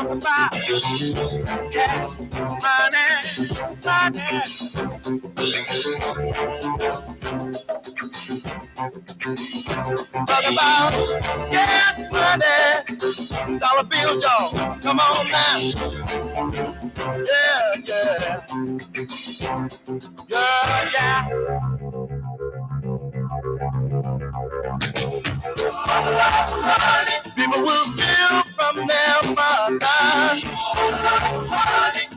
about cash, money, money. Talk about cash, money, dollar bills, y'all. Come on now. Yeah, yeah. Yeah, yeah. People will steal from their mother.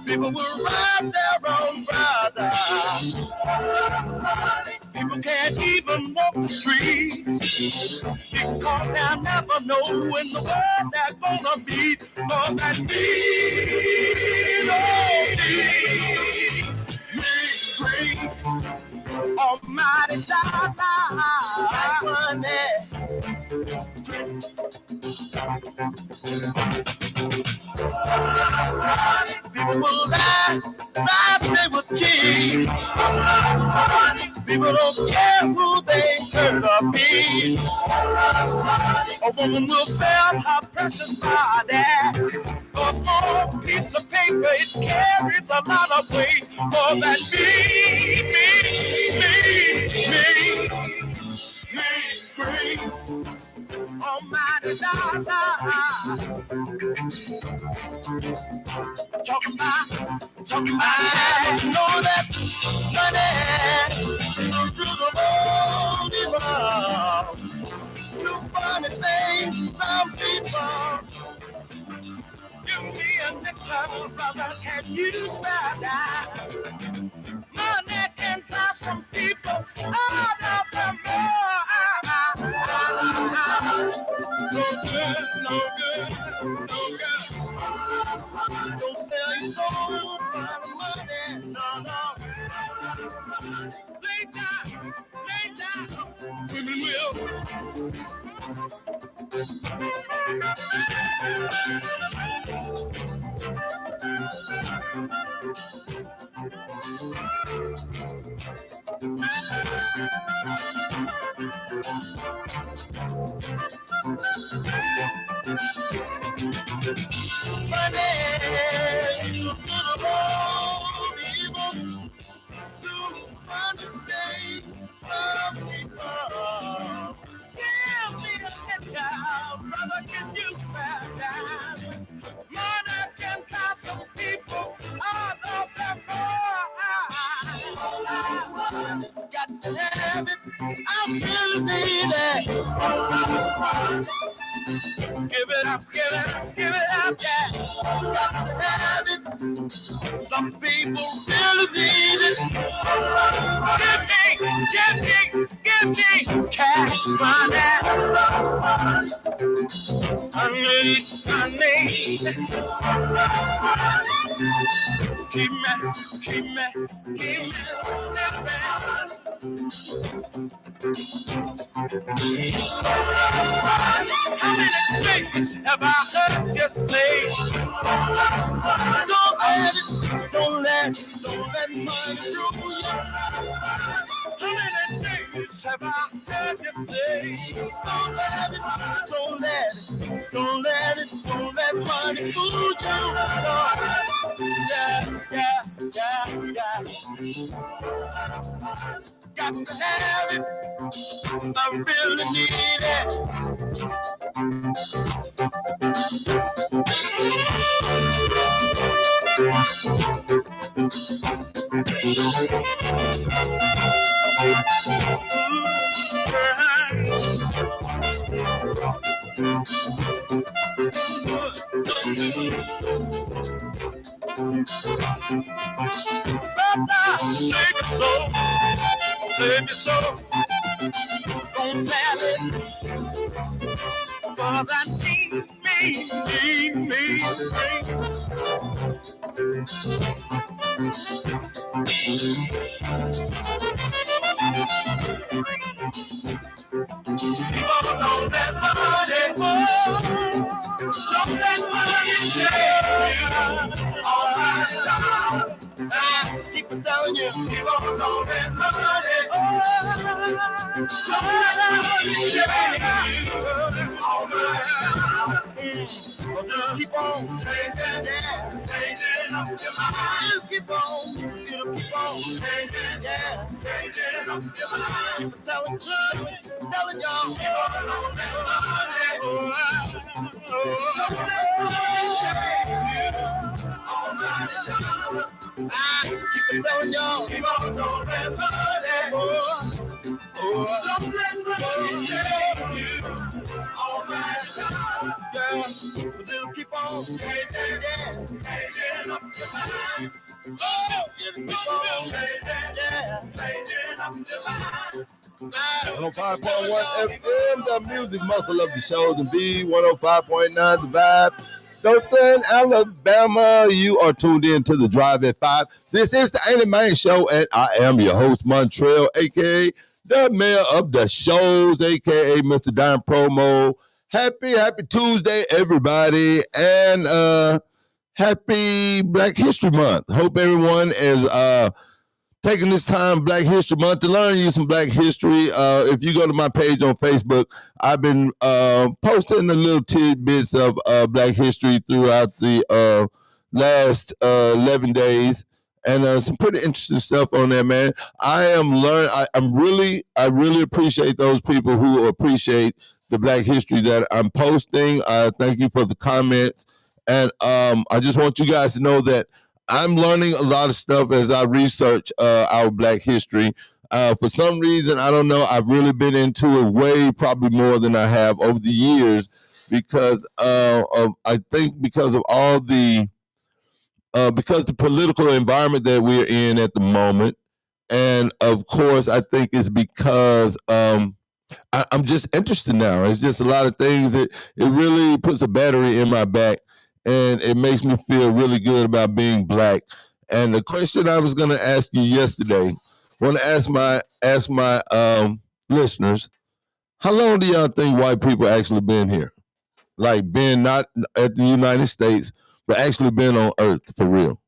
People will rob their own brother. People can't even walk the streets because they'll never know when the world they're gonna be. For that me, almighty dollar, money. People will lie, they will cheat. People don't care who they hurt or be. A woman will sell her precious body for a small piece of paper. It carries a lot of weight. For that free, almighty dollar. Talking about, I know that money through the whole evil. You funny things, some people give me a nickel, brother. Can you spare that? Money can top some people. Oh, no, no good, no good, no good. Don't sell your soul for the money, no, no. Lay down, women will. Money, you little old evil, do understand some people. Give me a nickel, brother, can you spare that? Money can top some people out of their mind. Got to have it, I really need it. Give it up, give it up, give it up, yeah. Got to have it. Some people really need it. Give me cash money. I need. Keep me. How many things have I heard you say? Don't let money rule you. How many things have I heard you say? Don't let money fool you. Yeah. Got to have it. I really need it. Save your soul, don't sell it for that me. People don't let money go, don't let money take you all my time. Keep keep on telling you. Keep on talking about it. Keep on changing, yeah, changing up your mind. You keep on, you keep on changing, yeah, changing up your mind. Keep telling y'all, keep on talking about it. I keep telling y'all, keep on talking about it. Girl, just keep on changing, yeah, changing up your mind. Oh, you keep on changing, yeah, changing up your mind. 105.1 FM, the music muscle of the shows, and B 105.9 the vibe. Dothan, Alabama. You are tuned in to the Drive at 5. This is the Ain't It Man Show, and I am your host, Montreal, aka the mayor of the shows, aka Mr. Don Promo. Happy Tuesday, everybody, and happy Black History Month. Hope everyone is taking this time, Black History Month, to learn you some Black history. If you go to my page on Facebook, I've been posting the little tidbits of Black history throughout the last 11 days, and some pretty interesting stuff on there, man. I really appreciate those people who appreciate the Black history that I'm posting. Thank you for the comments, and I just want you guys to know that I'm learning a lot of stuff as I research our Black history. For some reason, I don't know, I've really been into it way probably more than I have over the years because because of all the because the political environment that we're in at the moment, and of course, I think it's because I'm just interested now. It's just a lot of things that it really puts a battery in my back. And it makes me feel really good about being Black. And the question I was going to ask you yesterday, I want to ask my listeners, how long do y'all think white people actually been here? Like been not at the United States, but actually been on Earth for real.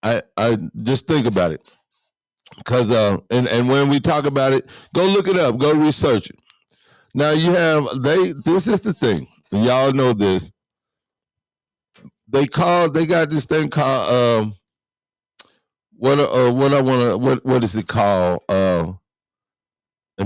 I just think about it, because and when we talk about it, go look it up, go research it. Now you have This is the thing, and y'all know this. They got this thing called what is it called? And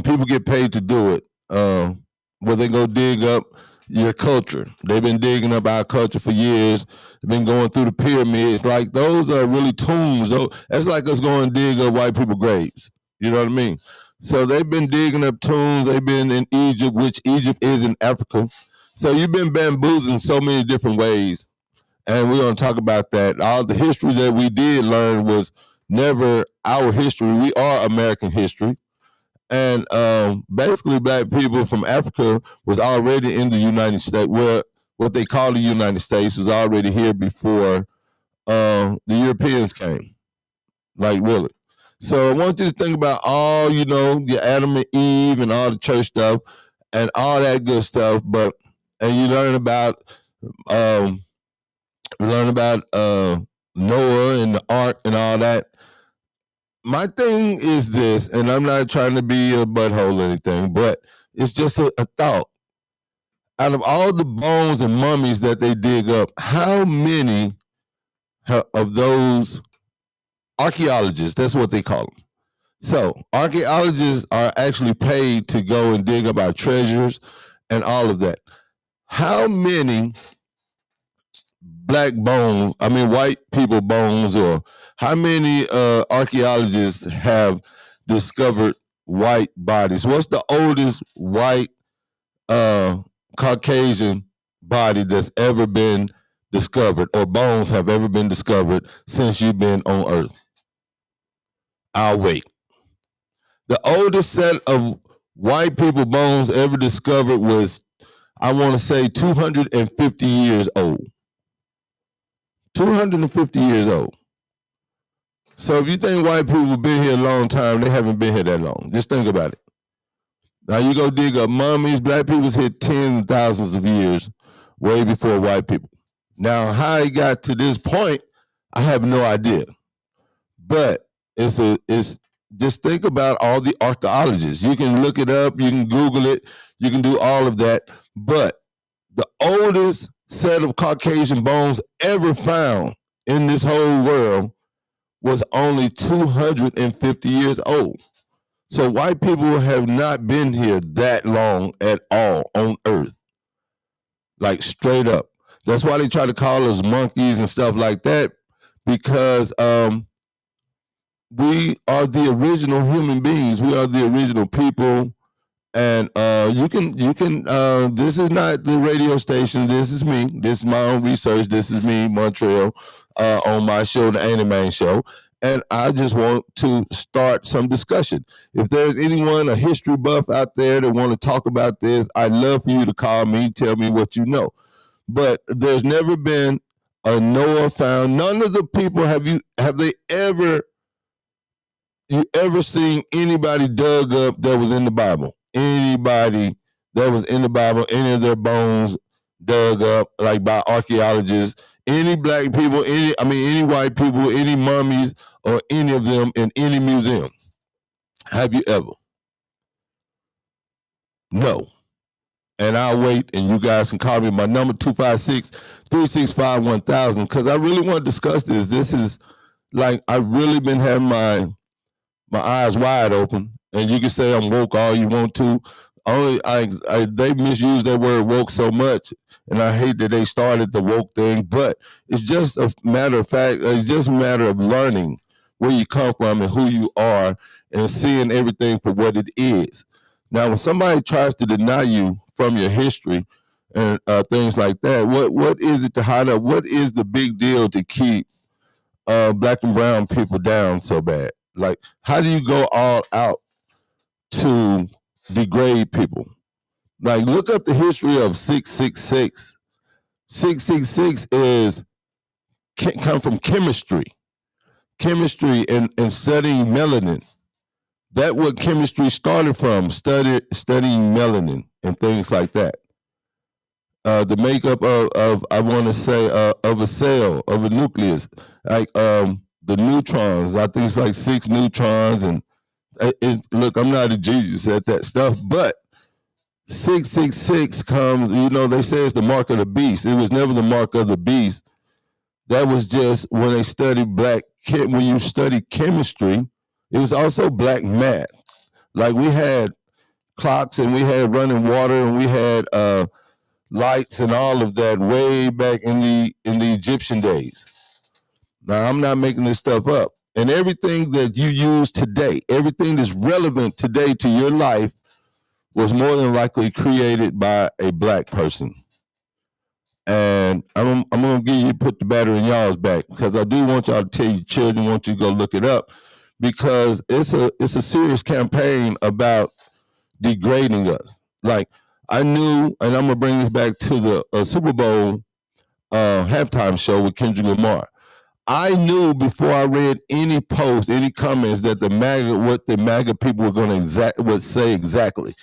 people get paid to do it. Where they go dig up your culture. They've been digging up our culture for years. They've been going through the pyramids. Like, those are really tombs. That's like us going to dig up white people graves. You know what I mean? So they've been digging up tombs. They've been in Egypt, which Egypt is in Africa. So you've been bamboozled in so many different ways. And we're going to talk about that. All the history that we did learn was never our history. We are American history. And basically, Black people from Africa was already in the United States, where what they call the United States was already here before the Europeans came. Like, really. So I want you to think about all, your Adam and Eve and all the church stuff and all that good stuff. And you learn about Noah and the ark and all that. My thing is this, and I'm not trying to be a butthole or anything, but it's just a thought. Out of all the bones and mummies that they dig up, how many of those archaeologists, that's what they call them. So archaeologists are actually paid to go and dig up our treasures and all of that. How many white people bones, or how many archaeologists have discovered white bodies? What's the oldest white Caucasian body that's ever been discovered, or bones have ever been discovered since you've been on Earth? I'll wait. The oldest set of white people bones ever discovered was, I want to say, 250 years old. 250 years old. So if you think white people have been here a long time, they haven't been here that long. Just think about it. Now you go dig up mummies. Black people's here tens of thousands of years, way before white people. Now, how it got to this point, I have no idea. But it's just think about all the archaeologists. You can look it up, you can Google it, you can do all of that. But the oldest set of Caucasian bones ever found in this whole world was only 250 years old. So white people have not been here that long at all on Earth, like straight up. That's why they try to call us monkeys and stuff like that, because we are the original human beings. We are the original people. And you can this is not the radio station. This is me. This is my own research. This is me, Montreal, on my show, the Anime Show. And I just want to start some discussion. If there's anyone, a history buff out there that want to talk about this, I'd love for you to call me, tell me what you know. But there's never been a Noah found. None of the people have they ever you ever seen anybody dug up that was in the Bible? Anybody that was in the Bible, any of their bones dug up like by archaeologists, any black people, any white people, any mummies, or any of them in any museum? Have you ever? No. And I'll wait, and you guys can call me. My number 256-365-1000, because I really want to discuss this. This is like I've really been having my eyes wide open, and you can say I'm woke all you want to. Only they misuse that word woke so much, and I hate that they started the woke thing. But it's just a matter of fact. It's just a matter of learning where you come from and who you are, and seeing everything for what it is. Now, when somebody tries to deny you from your history and things like that, what is it to hide up? What is the big deal to keep black and brown people down so bad? Like, how do you go all out to degrade people? Like, look up the history of 666. 666 come from chemistry and studying melanin. That's what chemistry started from, studying melanin and things like that. The makeup of I want to say of a cell, of a nucleus, like the neutrons. I think it's like 6 neutrons, and look, I'm not a genius at that stuff, but 666 comes. They say it's the mark of the beast. It was never the mark of the beast. That was just when they studied when you study chemistry, it was also black math. Like, we had clocks and we had running water and we had lights and all of that way back in the Egyptian days. Now, I'm not making this stuff up. And everything that you use today, everything that's relevant today to your life, was more than likely created by a black person. And I'm going to put the battery in y'all's back, because I do want y'all to tell your children, want you to go look it up, because it's a serious campaign about degrading us. Like, I knew, and I'm going to bring this back to the Super Bowl halftime show with Kendrick Lamar. I knew before I read any post, any comments, that what the MAGA people were going to would say exactly.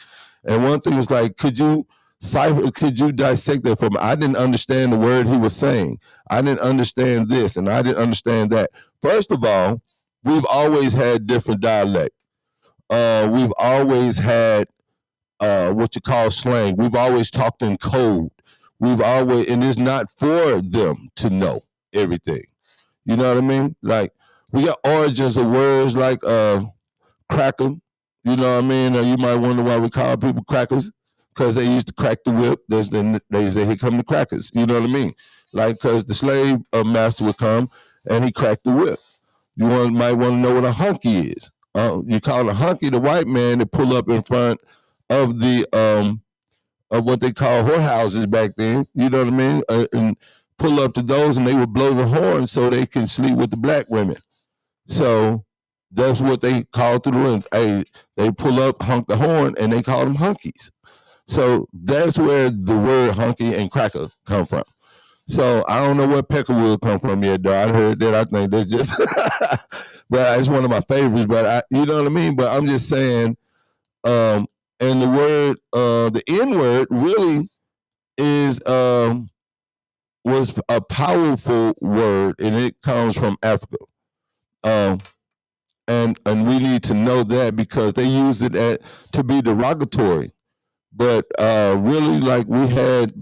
And one thing was like, could you dissect that for me? I didn't understand the word he was saying. I didn't understand this, and I didn't understand that. First of all, we've always had different dialect. We've always had what you call slang. We've always talked in code. And it's not for them to know everything. You know what I mean? Like, we got origins of words like cracker. You know what I mean? You might wonder why we call people crackers, because they used to crack the whip. They say, here come the crackers. You know what I mean? Like, because the slave master would come and he cracked the whip. You might want to know what a hunky is. You call a hunky the white man that pull up in front of the of what they call whorehouses back then. You know what I mean? And pull up to those, and they would blow the horn so they can sleep with the black women. So that's what they call to the room. Hey, they pull up, honk the horn, and they call them hunkies. So that's where the word hunky and cracker come from. So I don't know where peckerwood come from yet, though. I heard that. I think that's just, but it's one of my favorites. But you know what I mean. But I'm just saying, and the word, the N word, really is was a powerful word, and it comes from Africa. and we need to know that because they use it to be derogatory. But really, like we had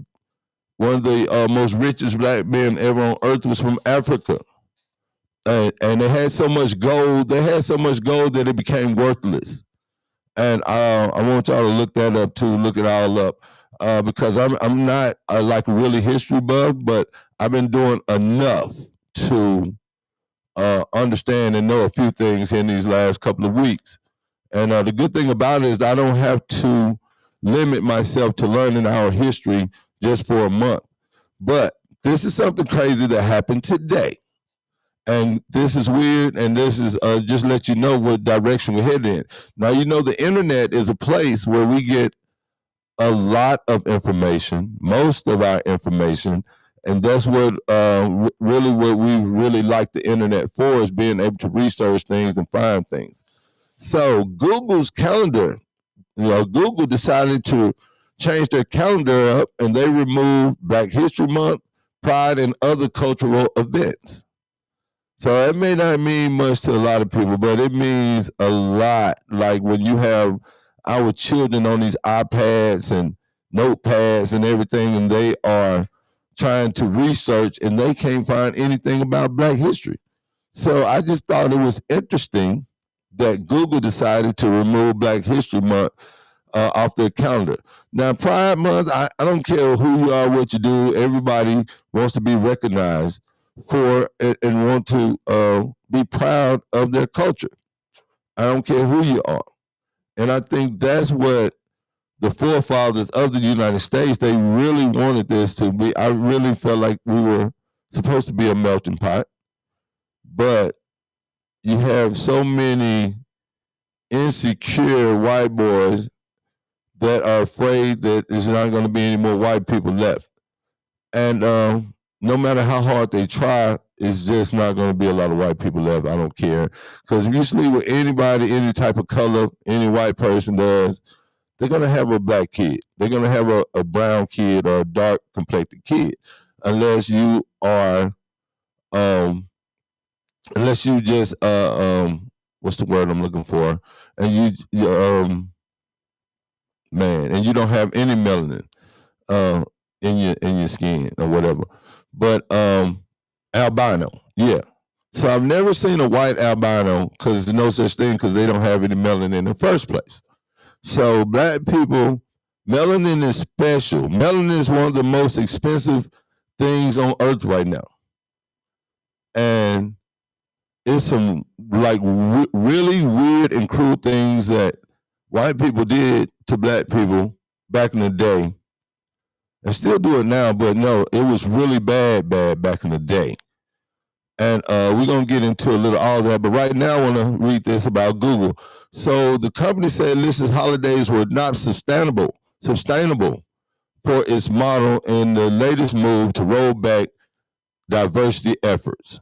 one of the most richest black men ever on earth was from Africa. And they had so much gold. They had so much gold that it became worthless. And I want y'all to look that up too. Look it all up because I'm not like really history buff, but I've been doing enough to understand and know a few things in these last couple of weeks. And the good thing about it is I don't have to limit myself to learning our history just for a month. But this is something crazy that happened today. And this is weird, and this is just let you know what direction we're heading in. Now, you know, the internet is a place where we get a lot of information, most of our information, and that's what really what we really like the internet for is being able to research things and find things. So Google's calendar, Google decided to change their calendar up, and they removed Black History Month, Pride, and other cultural events. So it may not mean much to a lot of people, but it means a lot. Like when you have our children on these iPads and notepads and everything, and they are trying to research and they can't find anything about Black history. So I just thought it was interesting that Google decided to remove Black History Month off their calendar. Now, Pride Month, I don't care who you are, what you do, everybody wants to be recognized for it and want to be proud of their culture. I don't care who you are. And I think that's what the forefathers of the United States, they really wanted this to be. I really felt like we were supposed to be a melting pot. But you have so many insecure white boys that are afraid that there's not going to be any more white people left. And no matter how hard they try, it's just not going to be a lot of white people left. I don't care. Because if you sleep with anybody, any type of color, any white person does, they're going to have a black kid. They're going to have a brown kid or a dark complected kid. Unless you are, unless you just, what's the word I'm looking for? And and you don't have any melanin in your skin or whatever. But albino, yeah. So I've never seen a white albino because there's no such thing because they don't have any melanin in the first place. So black people, melanin is special. Melanin is one of the most expensive things on earth right now. And it's some like really weird and cruel things that white people did to black people back in the day. And still do it now, but no, it was really bad back in the day. And we're going to get into a little all that. But right now, I want to read this about Google. So the company said Liz's holidays were not sustainable for its model in the latest move to roll back diversity efforts.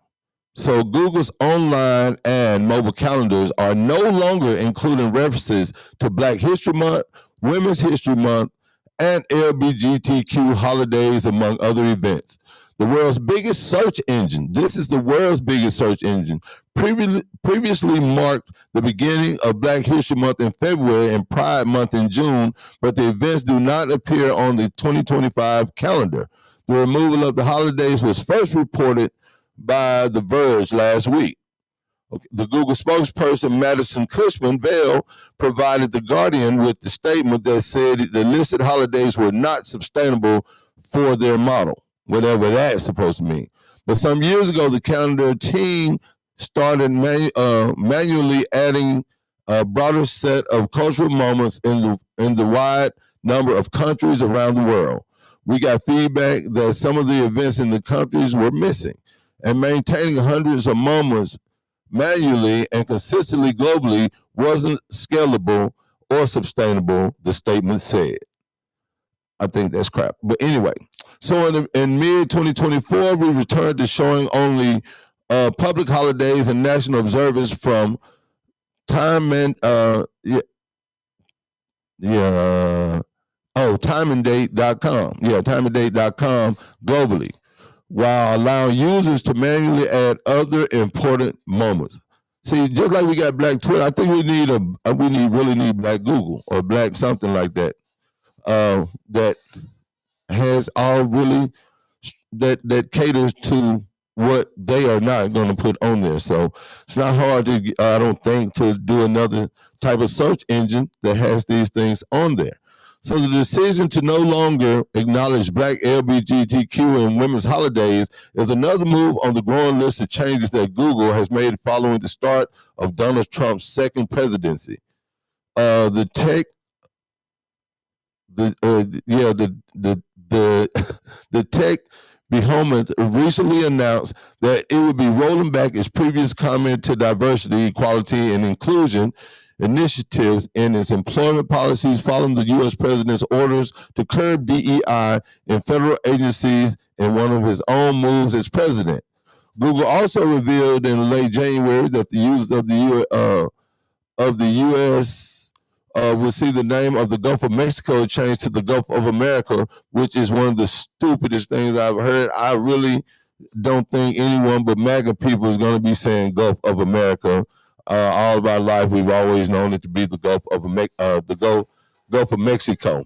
So Google's online and mobile calendars are no longer including references to Black History Month, Women's History Month, and LGBTQ holidays, among other events. The world's biggest search engine, this is the world's biggest search engine, previously marked the beginning of Black History Month in February and Pride Month in June, but the events do not appear on the 2025 calendar. The removal of the holidays was first reported by The Verge last week. The Google spokesperson, Madison Cushman-Bell, provided The Guardian with the statement that said the listed holidays were not sustainable for their model, whatever that's supposed to mean. But some years ago, the calendar team started manually adding a broader set of cultural moments in the wide number of countries around the world. We got feedback that some of the events in the countries were missing, and maintaining hundreds of moments manually and consistently globally wasn't scalable or sustainable, the statement said. I think that's crap. But anyway, so in mid-2024, we returned to showing only public holidays and national observance from timeanddate.com. Timeanddate.com globally, while allowing users to manually add other important moments. See, just like we got black Twitter, I think really need black Google or black something like that. That has all really that caters to what they are not going to put on there. So it's not hard to, I don't think, to do another type of search engine that has these things on there. So the decision to no longer acknowledge Black LGBTQ and women's holidays is another move on the growing list of changes that Google has made following the start of Donald Trump's second presidency. The tech the tech behemoth recently announced that it would be rolling back its previous comment to diversity, equality, and inclusion initiatives in its employment policies following the U.S. president's orders to curb DEI in federal agencies in one of his own moves as president. Google also revealed in late January that the use of the U.S. Will see the name of the Gulf of Mexico changed to the Gulf of America, which is one of the stupidest things I've heard. I really don't think anyone but MAGA people is going to be saying Gulf of America. All of our life, we've always known it to be the Gulf of Mexico.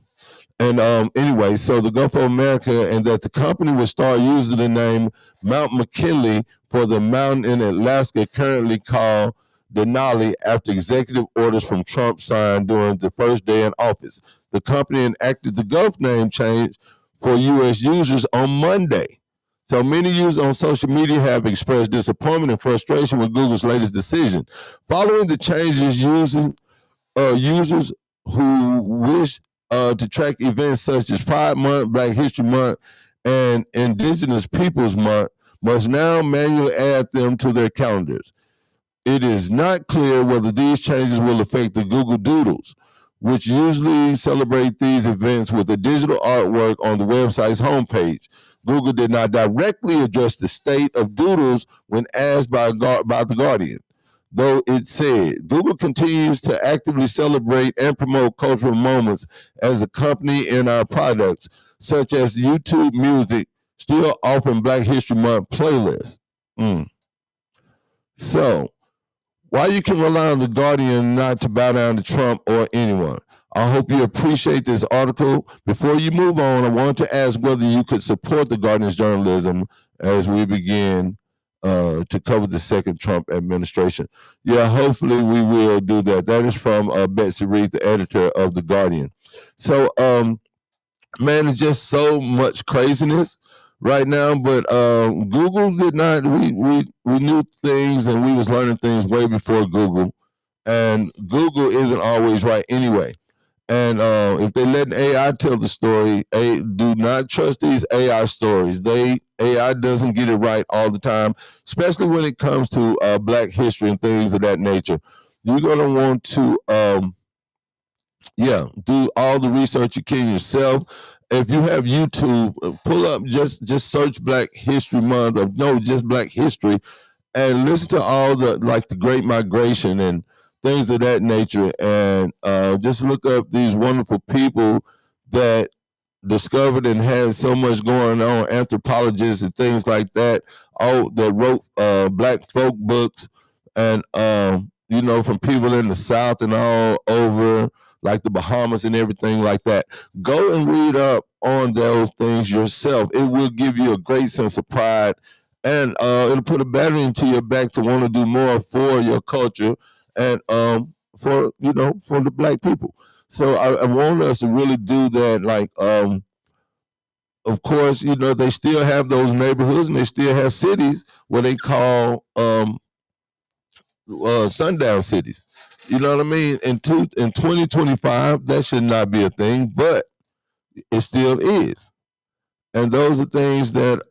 And anyway, so the Gulf of America, and that the company would start using the name Mount McKinley for the mountain in Alaska currently called Denali after executive orders from Trump signed during the first day in office. The company enacted the Gulf name change for U.S. users on Monday. So many users on social media have expressed disappointment and frustration with Google's latest decision. Following the changes, users who wish to track events such as Pride Month, Black History Month, and Indigenous Peoples Month must now manually add them to their calendars. It is not clear whether these changes will affect the Google Doodles, which usually celebrate these events with a digital artwork on the website's homepage. Google did not directly address the state of Doodles when asked by The Guardian, though it said Google continues to actively celebrate and promote cultural moments as a company in our products, such as YouTube Music, still offering Black History Month playlists. So, why you can rely on The Guardian not to bow down to Trump or anyone. I hope you appreciate this article. Before you move on, I want to ask whether you could support The Guardian's journalism as we begin to cover the second Trump administration. Yeah, hopefully we will do that. That is from Betsy Reed, the editor of The Guardian. So, man, it's just so much craziness right now, but Google did not. We knew things and we was learning things way before Google, and Google isn't always right anyway. And if they let AI tell the story, do not trust these AI stories. AI doesn't get it right all the time, especially when it comes to Black history and things of that nature. You're gonna want to do all the research you can yourself. If you have YouTube, pull up just search Black History Month, or no, just Black History, and listen to all the Great Migration and things of that nature, and just look up these wonderful people that discovered and had so much going on, anthropologists and things like that, all that wrote Black folk books, and from people in the South and all over, like the Bahamas and everything like that. Go and read up on those things yourself. It will give you a great sense of pride, and it'll put a battery into your back to want to do more for your culture and for the Black people. So I want us to really do that. Of course, they still have those neighborhoods and they still have cities where they call sundown cities. You know what I mean? In 2025, that should not be a thing, but it still is. And those are things that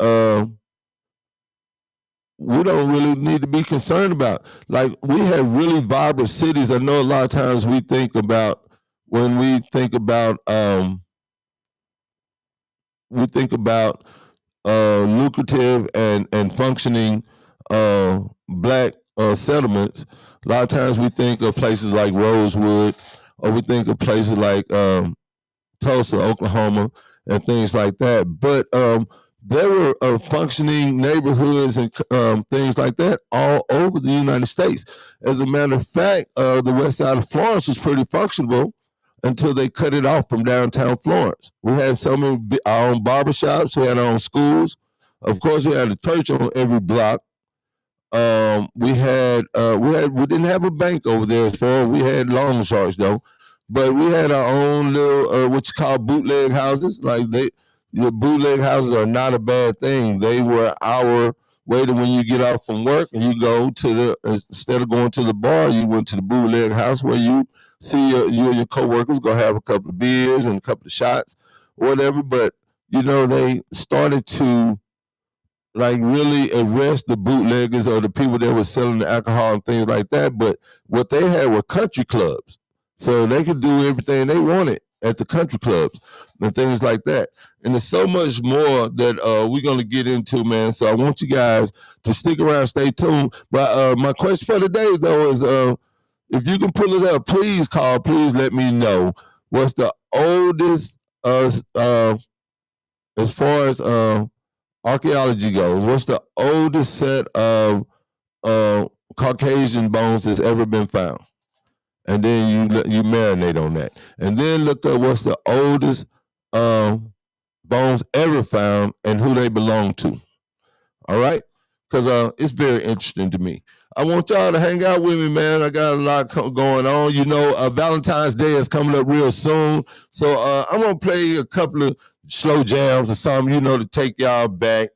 we don't really need to be concerned about. Like, we have really vibrant cities. I know a lot of times we think about lucrative and functioning Black settlements. A lot of times we think of places like Rosewood, or we think of places like Tulsa, Oklahoma, and things like that. But there were functioning neighborhoods and things like that all over the United States. As a matter of fact, the west side of Florence was pretty functional until they cut it off from downtown Florence. We had some of our own barbershops, we had our own schools. Of course, we had a church on every block. We didn't have a bank over there as far. We had loan sharks though, but we had our own little what you call bootleg houses. Like your bootleg houses are not a bad thing. They were our way to when you get off from work and you go to the instead of going to the bar, you went to the bootleg house where you see you and your coworkers go have a couple of beers and a couple of shots, whatever. But they started to like really arrest the bootleggers or the people that were selling the alcohol and things like that. But what they had were country clubs. So they could do everything they wanted at the country clubs and things like that. And there's so much more that we're going to get into, man. So I want you guys to stick around, stay tuned. But my question for today, though, is if you can pull it up, please call, please let me know. What's the oldest, as far as archaeology goes, what's the oldest set of Caucasian bones that's ever been found? And then you marinate on that. And then look up what's the oldest bones ever found and who they belong to. All right? Because it's very interesting to me. I want y'all to hang out with me, man. I got a lot going on. Valentine's Day is coming up real soon. So I'm going to play a couple of slow jams or something, to take y'all back.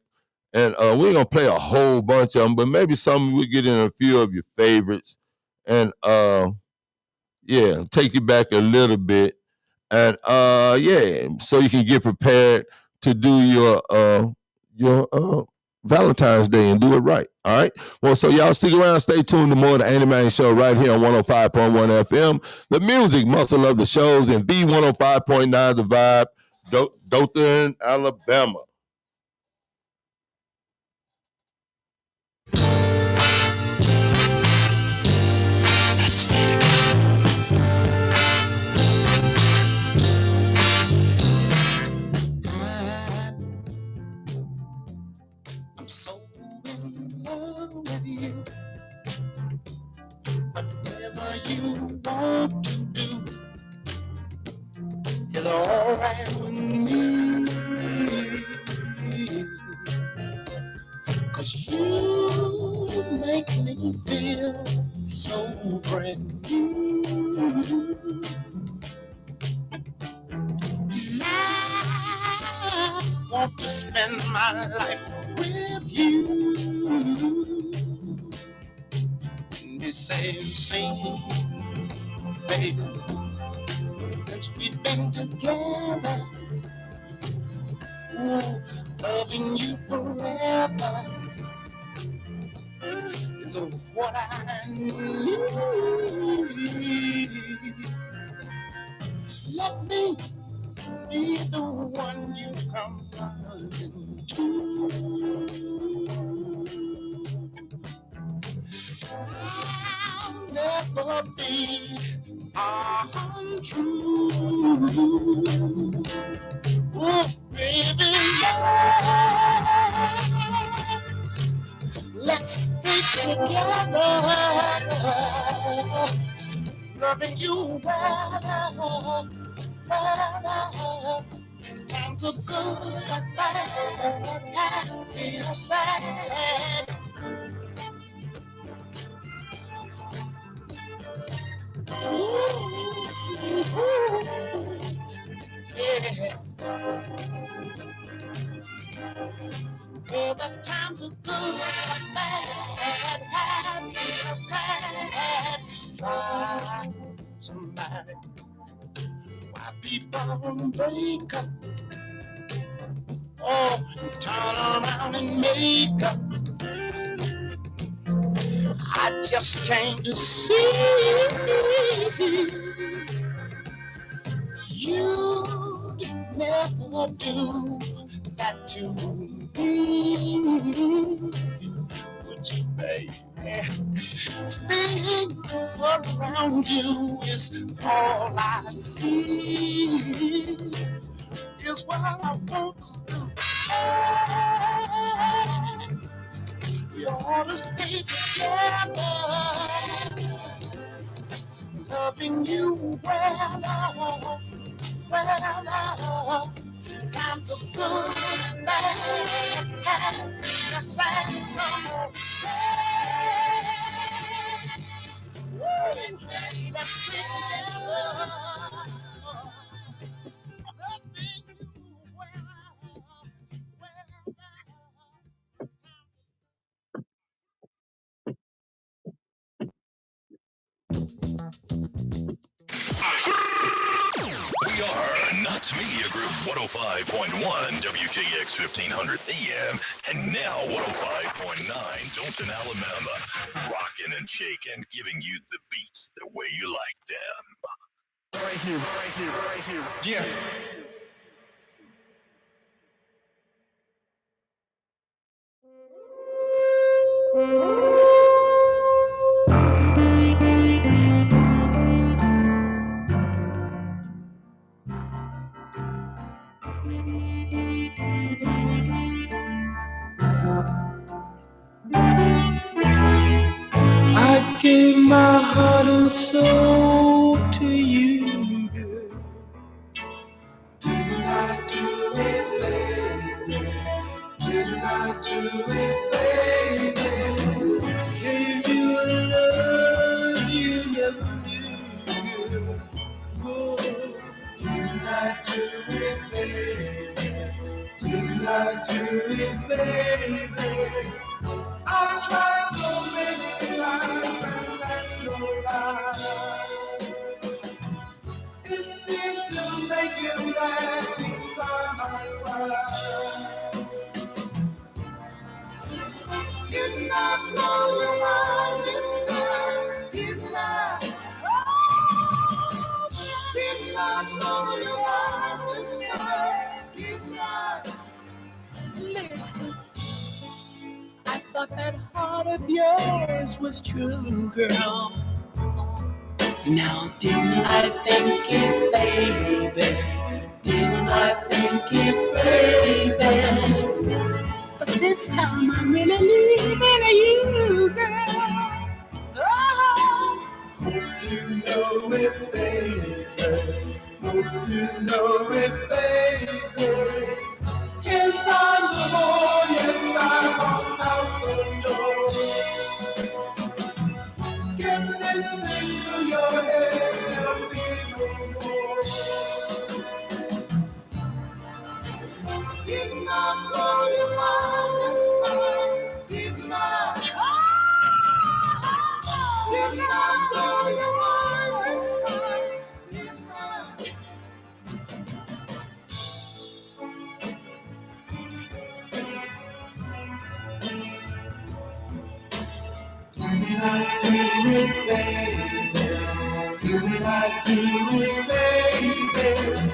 And we're going to play a whole bunch of them, but maybe some we get in a few of your favorites. And take you back a little bit. And so you can get prepared to do your Valentine's Day and do it right. All right. Well, so y'all stick around, stay tuned to more of the Anime Show right here on 105.1 FM. The music muscle of the shows and B105.9 The Vibe, Dothan, Alabama. I'm so in love with you. Whatever you want to do is all right with me. 'Cause you make me feel so brand new. I want to spend my life with you. The same scene, baby, since we've been together. Ooh, loving you forever is what I need. Let me be the one you come running to. I'll never be untrue. Oh, baby, let's stay together. Loving you well. Times are good, but bad, happy or sad. Ooh, yeah. Well, the times are good, but bad, happy or sad. Why somebody? Why people break up? Oh, and turn around and make up. I just came to see you never do that to me. Would you, baby? Spinning around you is all I see. Is what I want to do. We ought to stay together, loving you well, well. Times are good, bad, the sad, no. Let's stay together, loving you well, well. We are Nuts Media Group 105.1 WJX 1500 AM and now 105.9 Dothan, Alabama. Rockin' and shaking, giving you the beats the way you like them. Right here, right here, right here. Yeah. I gave my heart and soul to you, girl. Didn't I do it, baby? Didn't I do it, baby? Gave you a love you never knew, girl. Oh, didn't I do it, baby? Didn't I do it, baby? I've tried so many times and that's no lie. It seems to make it bad each time I cry. Did not blow your mind this time, did not. Did not blow your mind this time, did not. Listen, I thought that heart of yours was true, girl. Now didn't I think it, baby? Didn't I think it, baby? But this time I'm really leaving you, girl. Oh, hope you know it, baby. Hope you know it, baby. 10 times or more, yes, I walk out the door. Get this thing through your head, there'll be no more. Did not blow your mind this time, did not. Did not blow your mind this time, did not. Did not do it, baby. Did not do it, baby.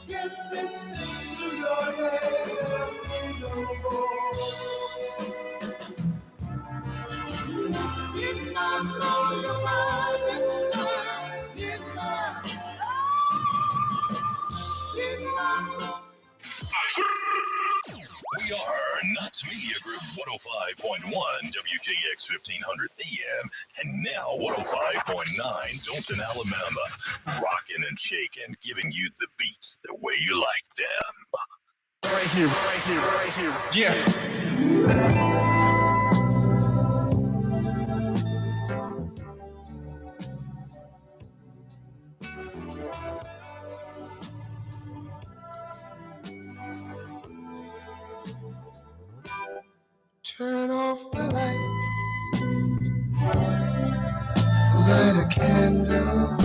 Get this thing to your head, no more. Did not blow your mind this time, did not. Did not blow. We are Nuts Media Group 105.1 WJX 1500 AM and now 105.9 Dothan, Alabama. Rockin' and shaking, giving you the beats the way you like them. Right here, right here, right here. Yeah. Turn off the lights, light a candle.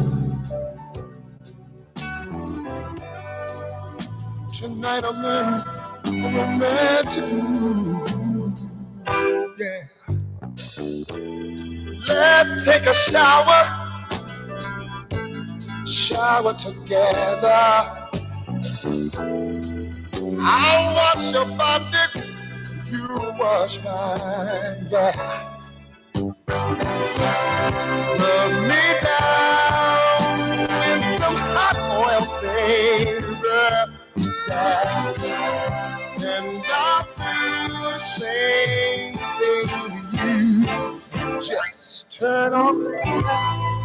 Tonight I'm in a romantic mood. Yeah. Let's take a shower shower together. I'll wash your body, you wash mine. Yeah. Rub me down in some hot oil, baby. Yeah. And I'll do the same thing to you. Just turn off the lights.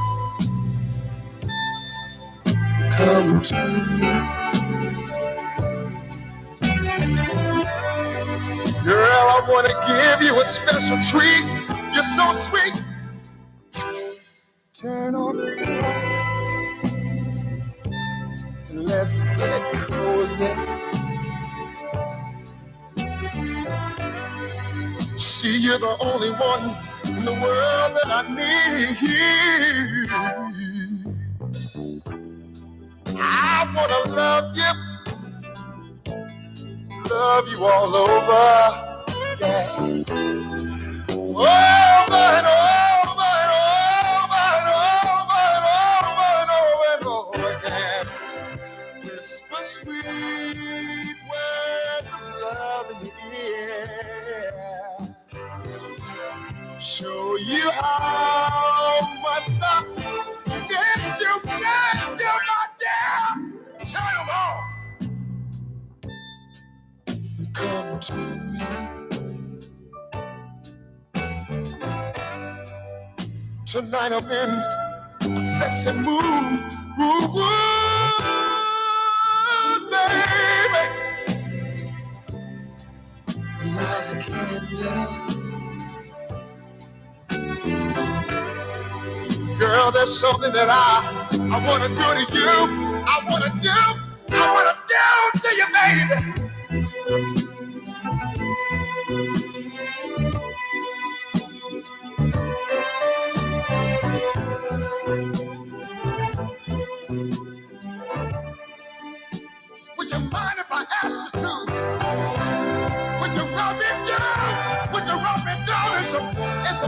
Come to me. Girl, I want to give you a special treat. You're so sweet. Turn off the lights and let's get it cozy. See, you're the only one in the world that I need. I want to love you all over. Yeah. Over and over and over and over and over and over and over again. Whisper sweet words of love in your ear. Show you how much love gets you, my dear. Turn them on. Come to me. Tonight I'm in a sexy mood. Ooh, baby. Light a candle. Girl, there's something that I want to do to you. I want to do to you, baby. Would you mind if I asked you to? Would you rub me down? Would you rub me down? It's a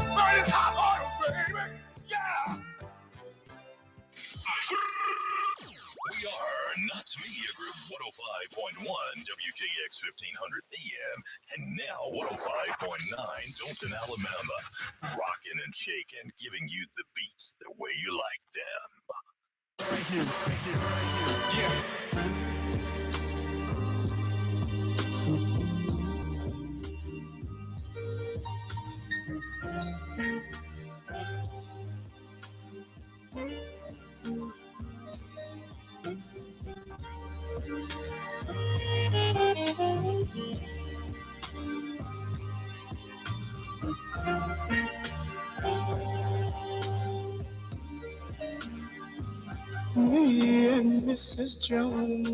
burning hot oils, baby. Yeah. We are Nuts Media Group 105.1 WJX 1500 AM and now 105.9 Dothan, Alabama. Rockin' and shaking, giving you the beats the way you like them. Right here. Yeah. Me and Mrs. Jones,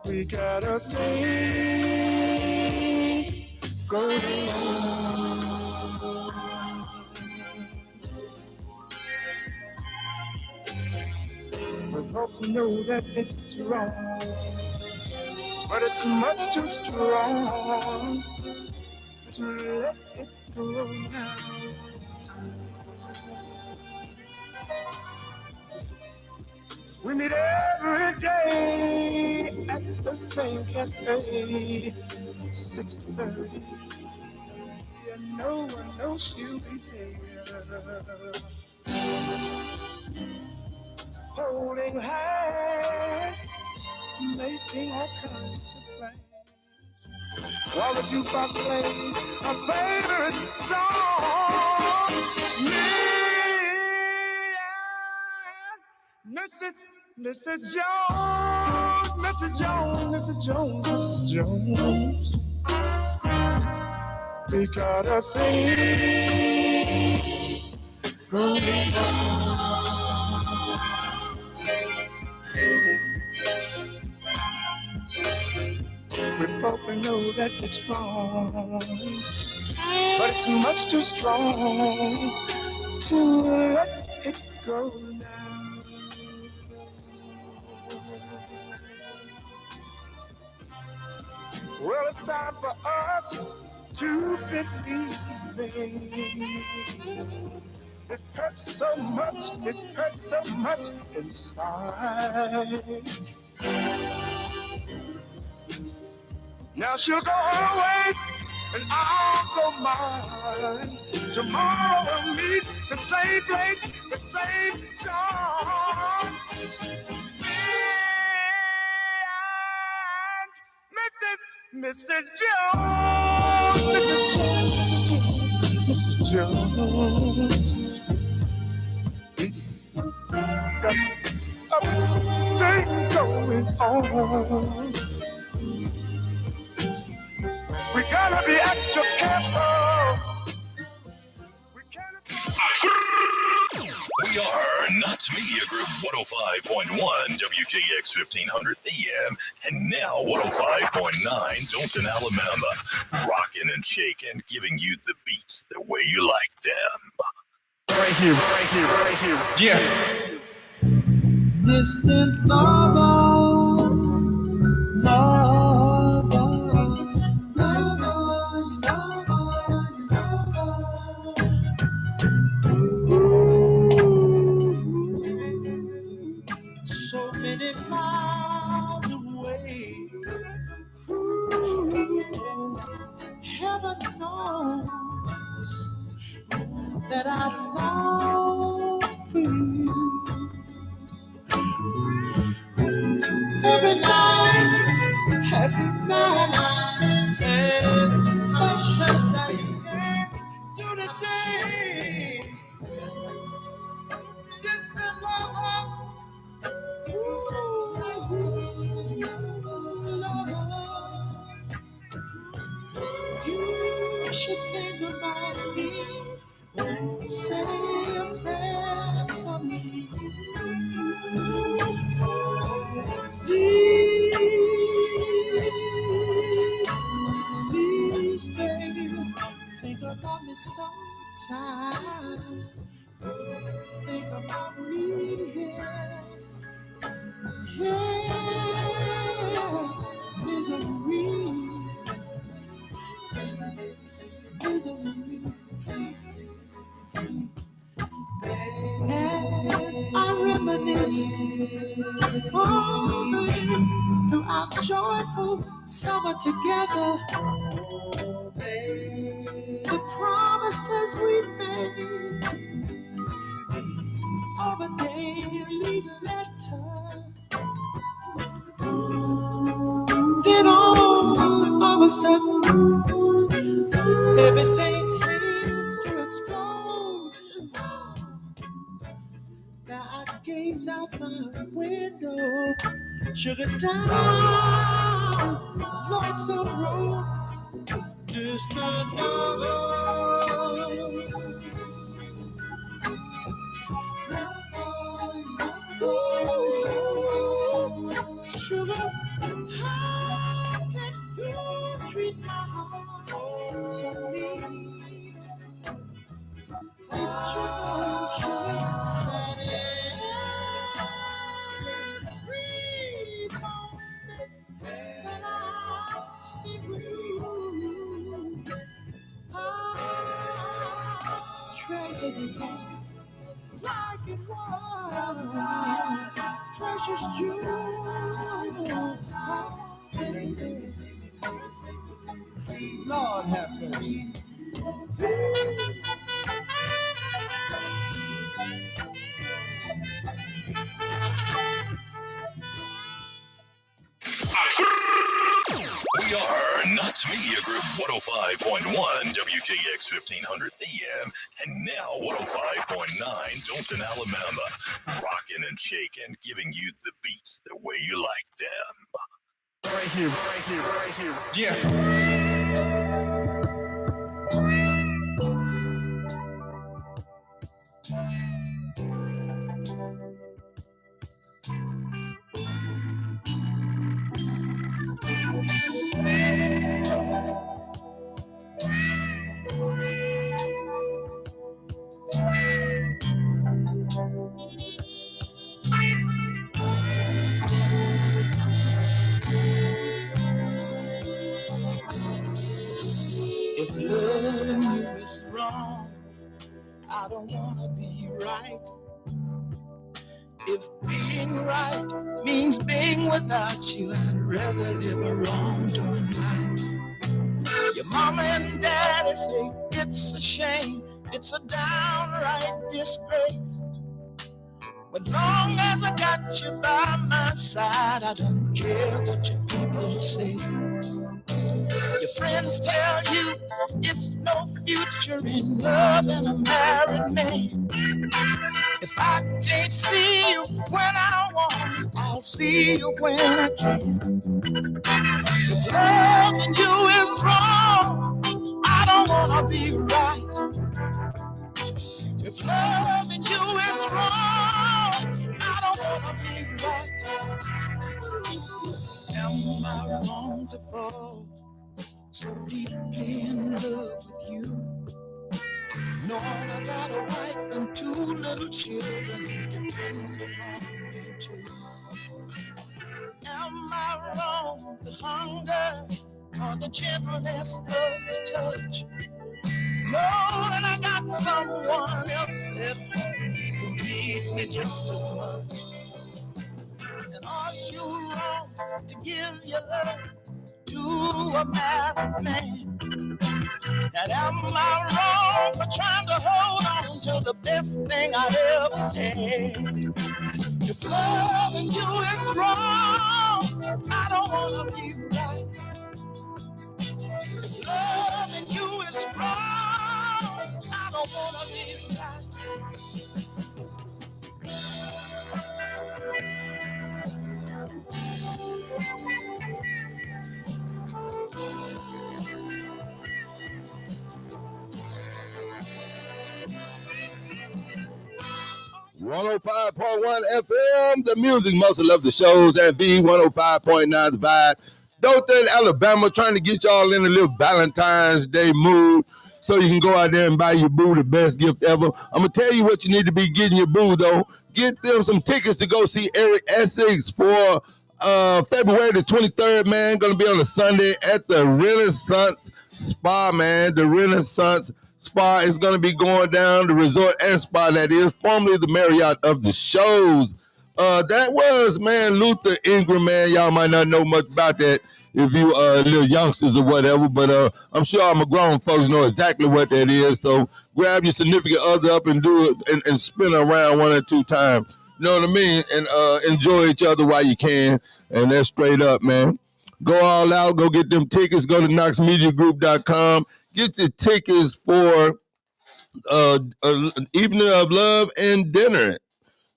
we got a thing going on. We both know that it's wrong, but it's much too strong to let it go now. We meet every day at the same cafe, 6:30. And no one knows she'll be there. Holding hands, making all kinds of plans. While the jukebox plays our favorite song, me and Mrs. Jones, Mrs. Jones, Mrs. Jones, Mrs. Jones. We got a thing going on. We both know that it's wrong, but it's much too strong to let it go now. Well, it's time for us to believing. It hurts so much, it hurts so much inside. Now she'll go her way and I'll go mine. Tomorrow we'll meet the same place, the same time. And Mrs. Jones, Mrs. Jones, got a thing going on. We gotta be extra careful. We can't We are Not Media Group 105.1 WJX 1500 AM and now 105.9 Dalton, Alabama. Rocking and shaking, giving you the beats the way you like them. right here, right here, right here. Yeah. Distant lover, lover, lover, lover. So many miles away. Heaven knows that I long for you. Every night, and sometimes I can't do the thing. Distant lover, ooh, lover. You should think about me. Say a prayer for me. Please, baby, think about me sometime. Think about me, yeah. Yeah, misery. Misery, as I reminisce over through our joyful summer together, the promises we made of a daily letter. Then all of a sudden, everything seemed to explode. Now I gaze out my window, sugar down, lonesome road, distant lover. Sugar, how can you treat my heart so mean? Did you know, sugar, that every moment that I speak with you, I treasure you like it was precious jewel. Lord have mercy. We are Not Media Group 105.1 WJX 1500 AM and now 105.9 Dalton, Alabama. Rocking and shaking, giving you the beats the way you like them. Right here, right here, right here. Yeah. right. If being right means being without you, I'd rather live a wrong doing right. Your mama and daddy say it's a shame, it's a downright disgrace. But long as I got you by my side, I don't care what your people say. Your friends tell you it's no future in loving a married man. If I can't see you when I want you, I'll see you when I can. If loving you is wrong, I don't wanna be right. If loving you is wrong, I don't wanna be right. Am I wrong to fall so deeply in love with you? Knowing I got a wife and two little children depending on me too. Am I wrong to hunger for the gentleness of the touch? Knowing I got someone else at home who needs me just as much. And are you wrong to give your love to a married man? And am I wrong for trying to hold on to the best thing I ever had? If loving you is wrong, I don't wanna be right. If loving you is wrong, I don't wanna be right. 105.1 FM, the music most love the shows, and B 105.9 the vibe. Dothan, Alabama, trying to get y'all in a little Valentine's Day mood so you can go out there and buy your boo the best gift ever. I'm going to tell you what you need to be getting your boo, though. Get them some tickets to go see Eric Essex for February the 23rd, man. Going to be on a Sunday at the Renaissance Spa, man. The Renaissance Spa is going to be going down, the resort and spa that is, formerly the Marriott of the shows. That was, man, Luther Ingram, man. Y'all might not know much about that if you little youngsters or whatever, but I'm sure all my grown folks know exactly what that is. So grab your significant other up and do it and spin around one or two times. You know what I mean? And enjoy each other while you can. And that's straight up, man. Go all out. Go get them tickets. Go to knoxmediagroup.com. Get your tickets for an evening of love and dinner.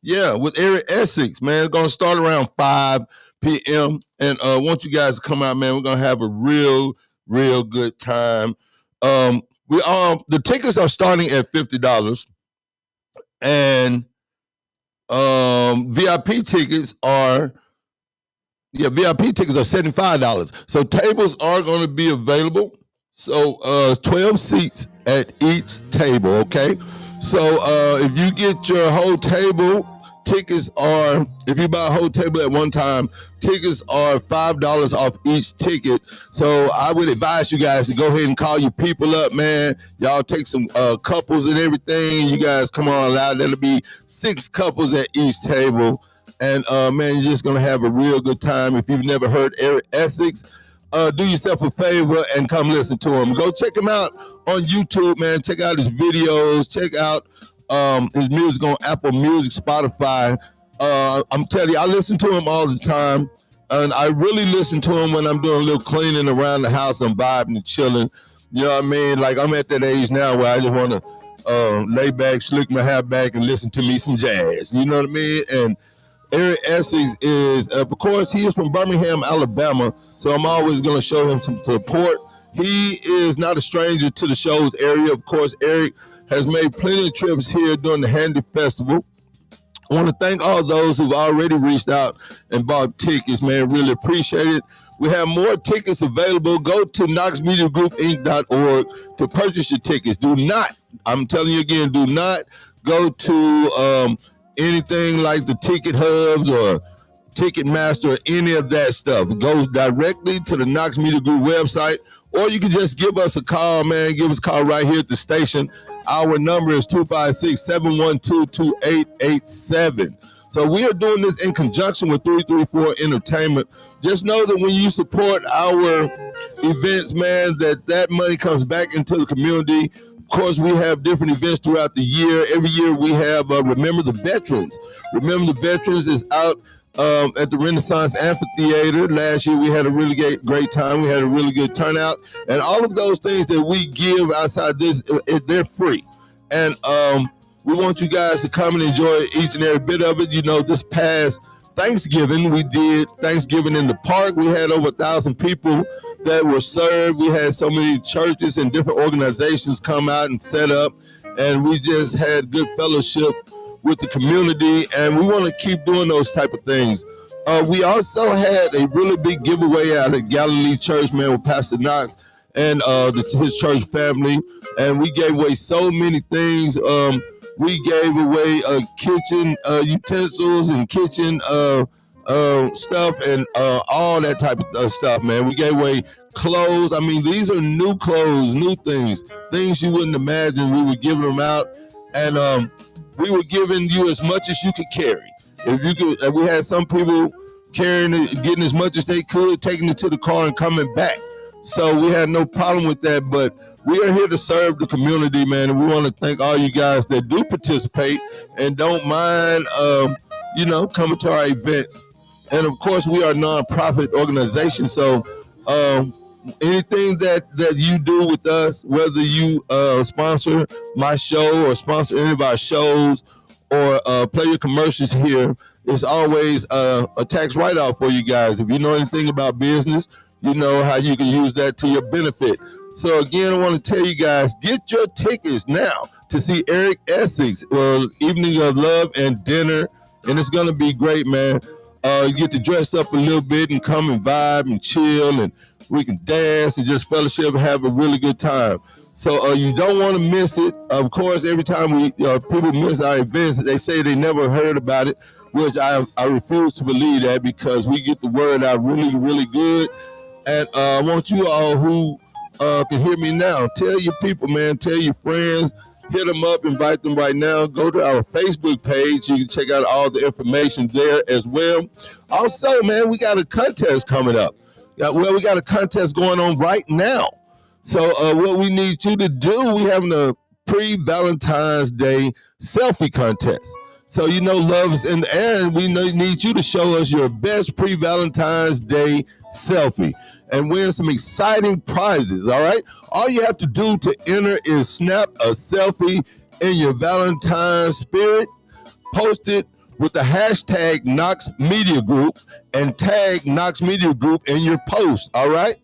Yeah, with Eric Essex, man. It's going to start around 5 p.m. And once you guys come out, man, we're going to have a real good time. The tickets are starting at $50. And VIP tickets are $75. So tables are going to be available. So 12 seats at each table, okay? So if you get your whole table, tickets are, if you buy a whole table at one time, tickets are $5 off each ticket. So I would advise you guys to go ahead and call your people up, man. Y'all take some couples and everything. You guys come on out. That'll be 6 couples at each table. And man, you're just going to have a real good time. If you've never heard Eric Essex, do yourself a favor and come listen to him. Go check him out on YouTube, man. Check out his videos. Check out his music on Apple Music, Spotify. I'm telling you, I listen to him all the time. And I really listen to him when I'm doing a little cleaning around the house and vibing and chilling. You know what I mean? Like, I'm at that age now where I just want to lay back, slick my hair back, and listen to me some jazz. You know what I mean? And Eric Essex is, of course, he is from Birmingham, Alabama, so I'm always going to show him some support. He is not a stranger to the show's area. Of course, Eric has made plenty of trips here during the Handy Festival. I want to thank all those who've already reached out and bought tickets, man. Really appreciate it. We have more tickets available. Go to knoxmediagroupinc.org to purchase your tickets. Do not, I'm telling you again, do not go to anything like the Ticket Hubs or Ticketmaster or any of that stuff. Go directly to the Knox Media Group website, or you can just give us a call, man. Give us a call right here at the station Our number is 256-712-2887. So we are doing this in conjunction with 334 Entertainment. Just know that when you support our events, man, that money comes back into the community. Of course, we have different events throughout the year. Every year we have Remember the Veterans. Remember the Veterans is out at the Renaissance Amphitheater. Last year we had a really great time. We had a really good turnout. And all of those things that we give outside this, they're free. And we want you guys to come and enjoy each and every bit of it. You know, this past Thanksgiving, we did Thanksgiving in the park. We had over 1,000 people that were served. We had so many churches and different organizations come out and set up. And we just had good fellowship with the community, and we want to keep doing those type of things. We also had a really big giveaway out at Galilee Church, man, with Pastor Knox and his church family, and we gave away so many things. We gave away kitchen utensils and kitchen stuff and all that type of stuff, man. We gave away clothes. I mean, these are new clothes, new things you wouldn't imagine. We were giving them out, and we were giving you as much as you could carry. If you could, we had some people carrying it, getting as much as they could, taking it to the car and coming back. So we had no problem with that, but we are here to serve the community, man, and we want to thank all you guys that do participate and don't mind, coming to our events. And of course, we are a nonprofit organization, so anything that you do with us, whether you sponsor my show or sponsor any of our shows or play your commercials here, it's always a tax write-off for you guys. If you know anything about business, you know how you can use that to your benefit. So again, I want to tell you guys, get your tickets now to see Eric Essex, Evening of Love and Dinner, and it's going to be great, man. You get to dress up a little bit and come and vibe and chill, and we can dance and just fellowship and have a really good time. So you don't want to miss it. Of course, every time people miss our events, they say they never heard about it, which I refuse to believe that, because we get the word out really, really good. And I want you all who can hear me now, tell your people, man, tell your friends, hit them up, invite them right now. Go to our Facebook page. You can check out all the information there as well. Also, man, we got a contest coming up. We got a contest going on right now. So what we need you to do, we having a pre-Valentine's Day selfie contest. So you know love is in the air, and we need you to show us your best pre-Valentine's Day selfie and win some exciting prizes, all right? All you have to do to enter is snap a selfie in your Valentine's spirit, post it with the hashtag Knox Media Group, and tag Knox Media Group in your post, all right?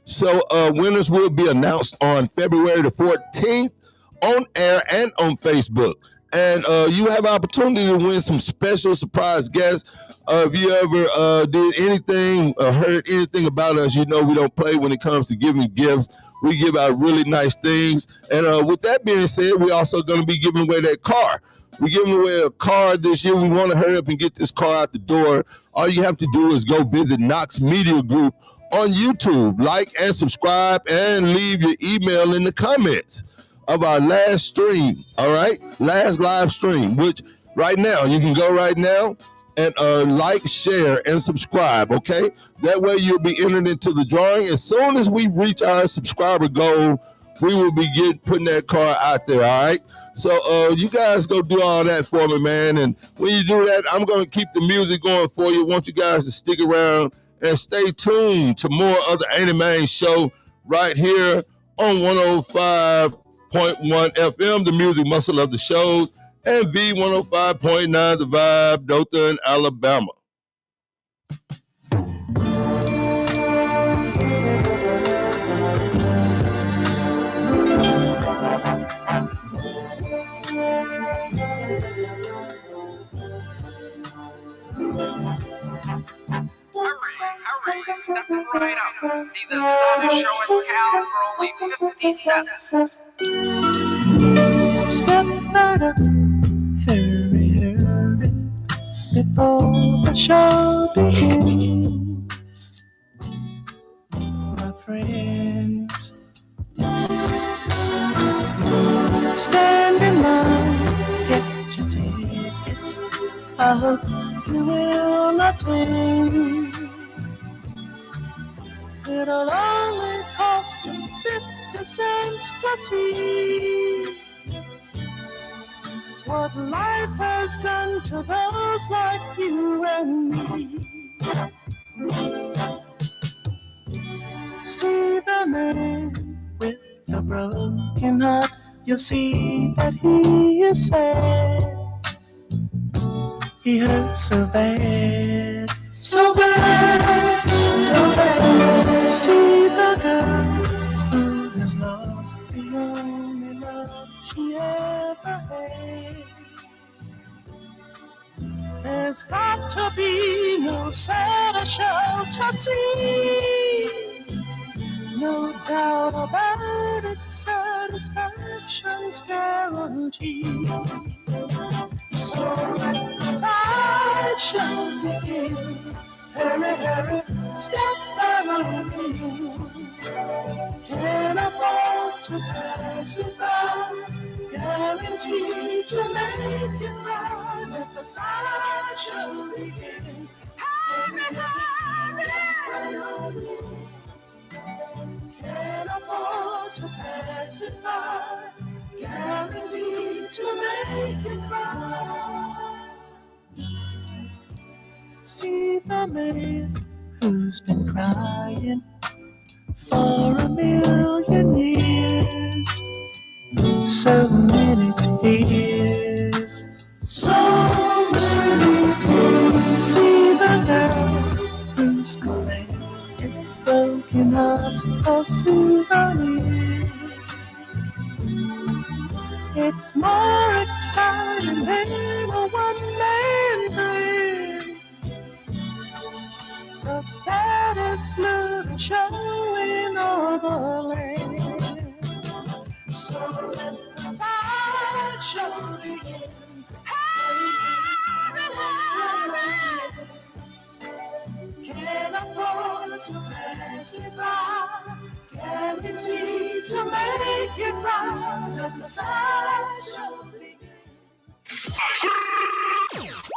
So winners will be announced on February the 14th on air and on Facebook. And you have an opportunity to win some special surprise guests. If you ever did anything or heard anything about us, you know we don't play when it comes to giving gifts. We give out really nice things. And with that being said, we're also going to be giving away that car. We're giving away a car this year. We want to hurry up and get this car out the door. All you have to do is go visit Knox Media Group on YouTube. Like and subscribe and leave your email in the comments of our last stream, all right? Last live stream, which right now, you can go right now and like, share, and subscribe, okay? That way you'll be entered into the drawing. As soon as we reach our subscriber goal, we will be putting that car out there, all right? So you guys go do all that for me, man. And when you do that, I'm going to keep the music going for you. I want you guys to stick around and stay tuned to more of the Ain't It Man show right here on 105.1 FM, the music muscle of the shows, and V105.9, the vibe, Dothan, Alabama. Hurry, stepping right up. See the sun is showing town for only 50 cents. Step right up, hurry, hurry, before the show begins. My friends, step I hope you will attain. It'll only cost you 50 cents to see what life has done to those like you and me. See the man with the broken heart, you'll see that he is sad. He hurts so bad, so bad, so bad. See the girl who has lost the only love she ever had. There's got to be no sadder show to see. No doubt about it, satisfaction's guaranteed. So let the sideshow begin. Hurry, hurry, step right on in. Can't afford to pass it by. Guaranteed to make it right. Let the sideshow begin. Hurry, hurry, step right on in. Can't afford to pass it by. Guaranteed to make it right. See the man who's been crying for a million years. So many tears. So many tears. See the girl who's collecting broken hearts for souvenirs. It's more exciting than a one-man band. The saddest little show in all the land. So let the sideshow begin. Hurry, can't afford to pass it by. Guaranteed to make it right. Let the sideshow begin.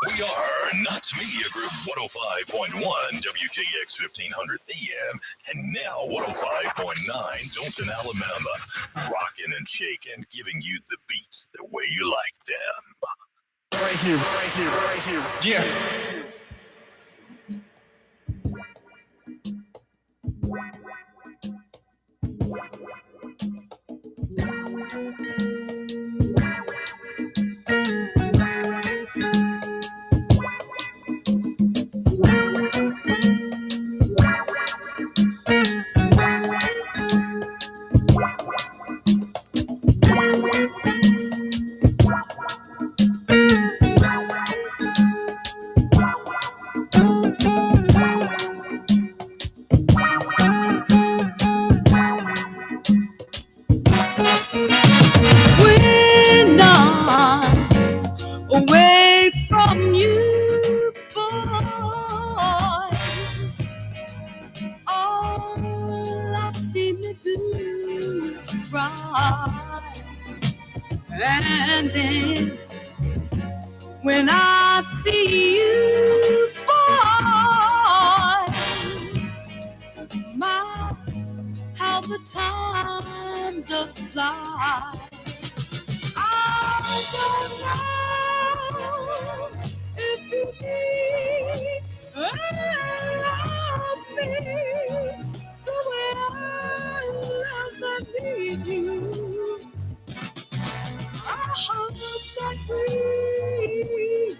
We are Not Media Group 105.1 WJX 1500 AM and now 105.9 Dothan, Alabama. Rockin' and shaking, giving you the beats the way you like them. Right here, right here, right here. Yeah. When I'm away from you, boy, all I seem to do is cry. And then when I see you, boy, my, how the time does fly. I don't know if you need love me the way I love and need you. I hope that we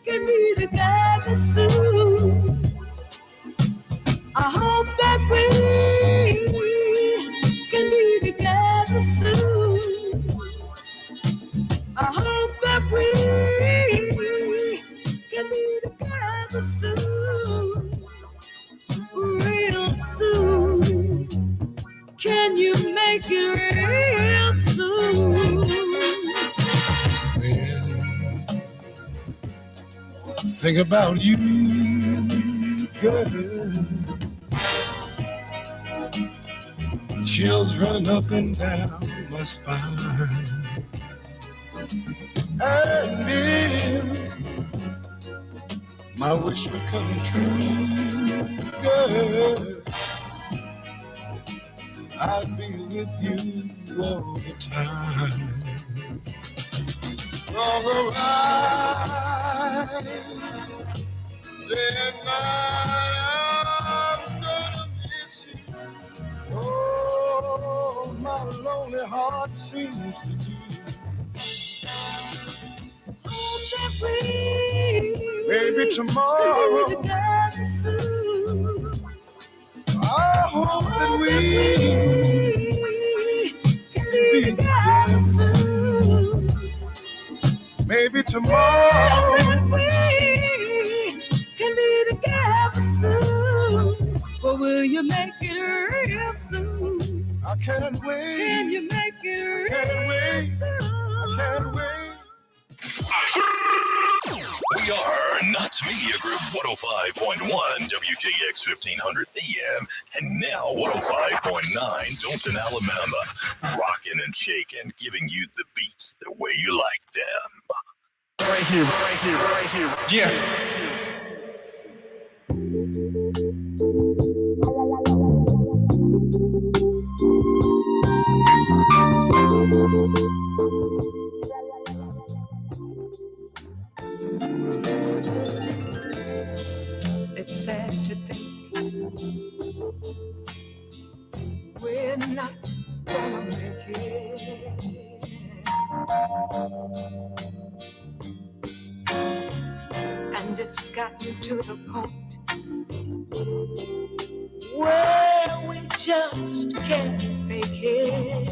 can be together soon. I hope that we can be together soon. I hope that we can be together soon, real soon. Can you make it real soon? Well, think about you, girl. Chills run up and down my spine. And if my wish would come true, girl. I'd be with you all the time. All the ride, day and night, I'm gonna miss you. Oh, my lonely heart seems to do. Maybe tomorrow I hope that we can be together soon. Maybe tomorrow we can be together soon. But will you make it real soon? I can't wait. Can you make it real soon? I can't wait. We are Knott's Media Group 105.1 WJX 1500 AM and now 105.9 Dalton, Alabama. Rockin' and shaking, giving you the beats the way you like them. Right here, right here, right here. Yeah. It's sad to think we're not gonna make it. And it's gotten to the point where we just can't fake it.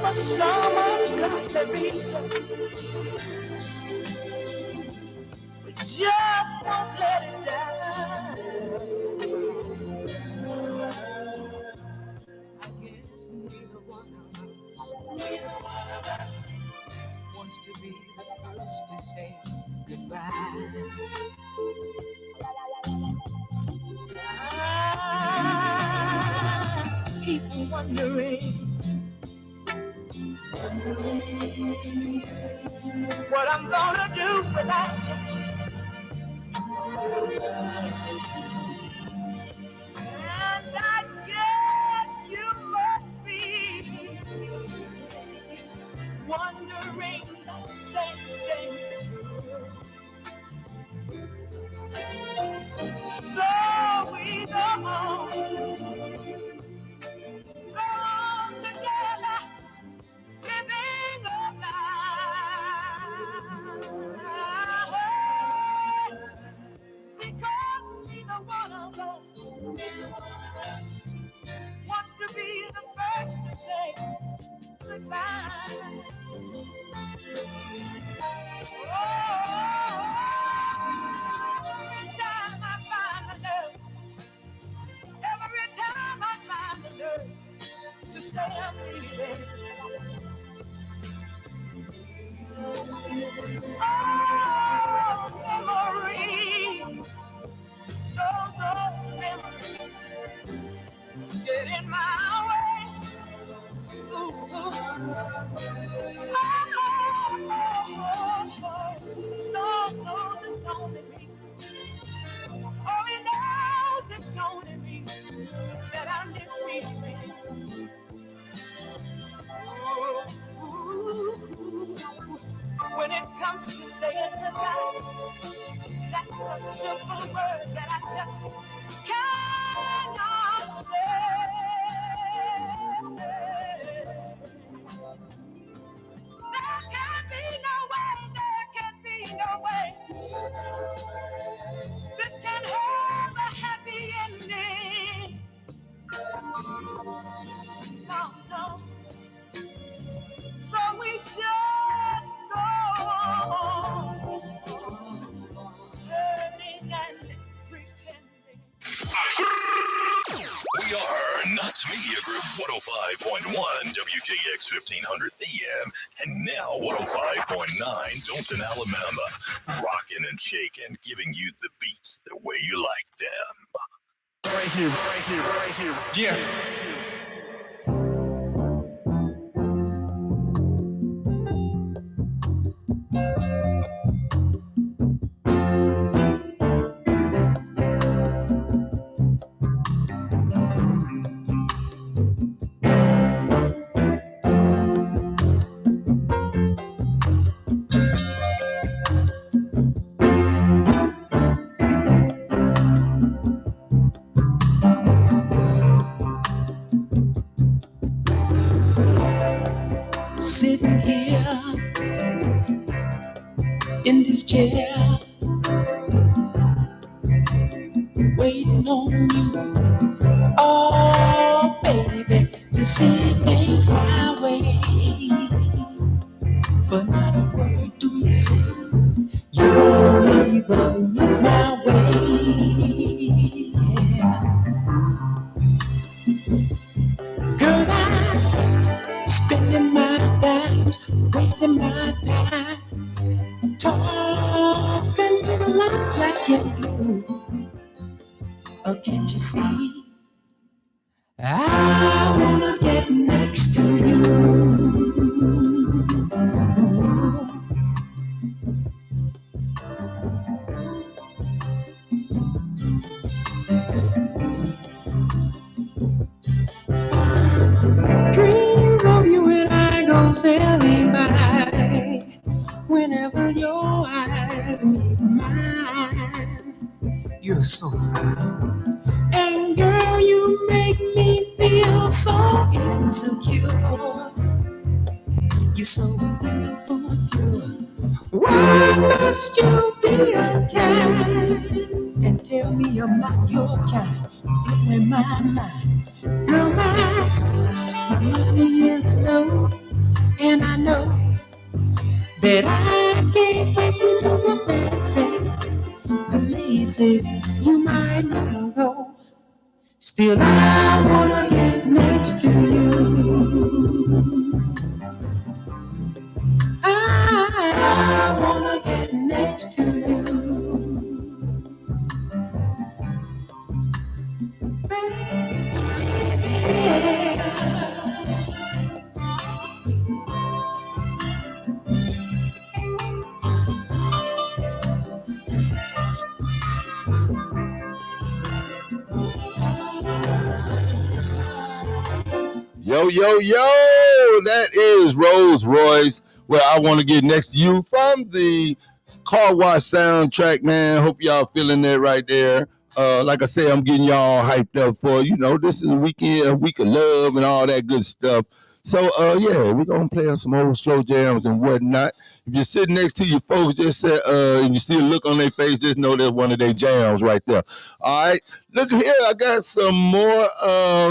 For some ungodly reason, we just won't let it die. I guess neither one of us wants to be the first to say goodbye. I keep wondering what I'm gonna do without you. And I guess you must be wondering that same thing too. So we go on together, living a life, because neither one of us wants to be the first to say goodbye. Oh, every time I find the nerve, every time I find the nerve to say I'm leaving. Oh, memories, those old memories get in my way. Ooh. Lord knows it's only me. Oh, he knows it's only me that I'm deceiving. Ooh. When it comes to saying goodbye, that's a simple word that I just cannot say. There can be no way. This can have a happy ending. No. So we just go on learning and pretending. We are Knott's Media Group 105.1 WJX 1500 AM and now 105.9 Dalton, Alabama. Rockin' and shaking, giving you the beats the way you like them. Right here, right here, right here. Yeah. sitting here in this chair, waiting on you. Oh, baby, to see things my way. But not a word do you say. You don't even look my way. Yeah. Girl, I'm spending my dimes, wasting my time, talking to the light black and blue. Oh, can't you see? I wanna get next to you. Dreams of you and I go sailing by. Whenever your eyes meet mine, you're so fine. And girl, you make me feel so insecure. You're so beautiful, pure. Why must you be unkind and tell me I'm not your kind? Blowing my mind. Girl, my money is low, and I know that I can't take you to the fancy places you might wanna go. Still, I wanna get next to you. I wanna get next to you. Baby. Yo, yo, yo, that is Rolls Royce, Where I Want to Get Next to You from the Car Wash soundtrack, man. Hope y'all feeling that right there. Like I said, I'm getting y'all hyped up for, this is a week of love and all that good stuff. So, yeah, we're going to play on some old slow jams and whatnot. If you're sitting next to your folks, just say, and you see a look on their face, just know that's one of their jams right there. All right. Look here, I got some more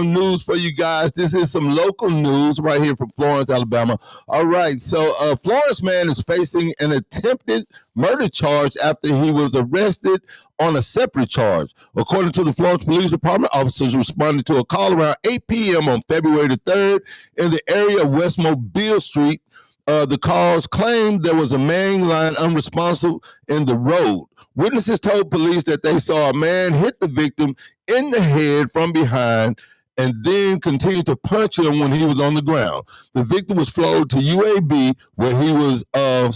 news for you guys. This is some local news right here from Florence, Alabama. All right, so a Florence man is facing an attempted murder charge after he was arrested on a separate charge. According to the Florence Police Department, officers responded to a call around 8 p.m. on February the 3rd in the area of West Mobile Street. The calls claimed there was a man lying unresponsive in the road. Witnesses told police that they saw a man hit the victim in the head from behind and then continued to punch him when he was on the ground. The victim was flown to UAB where he was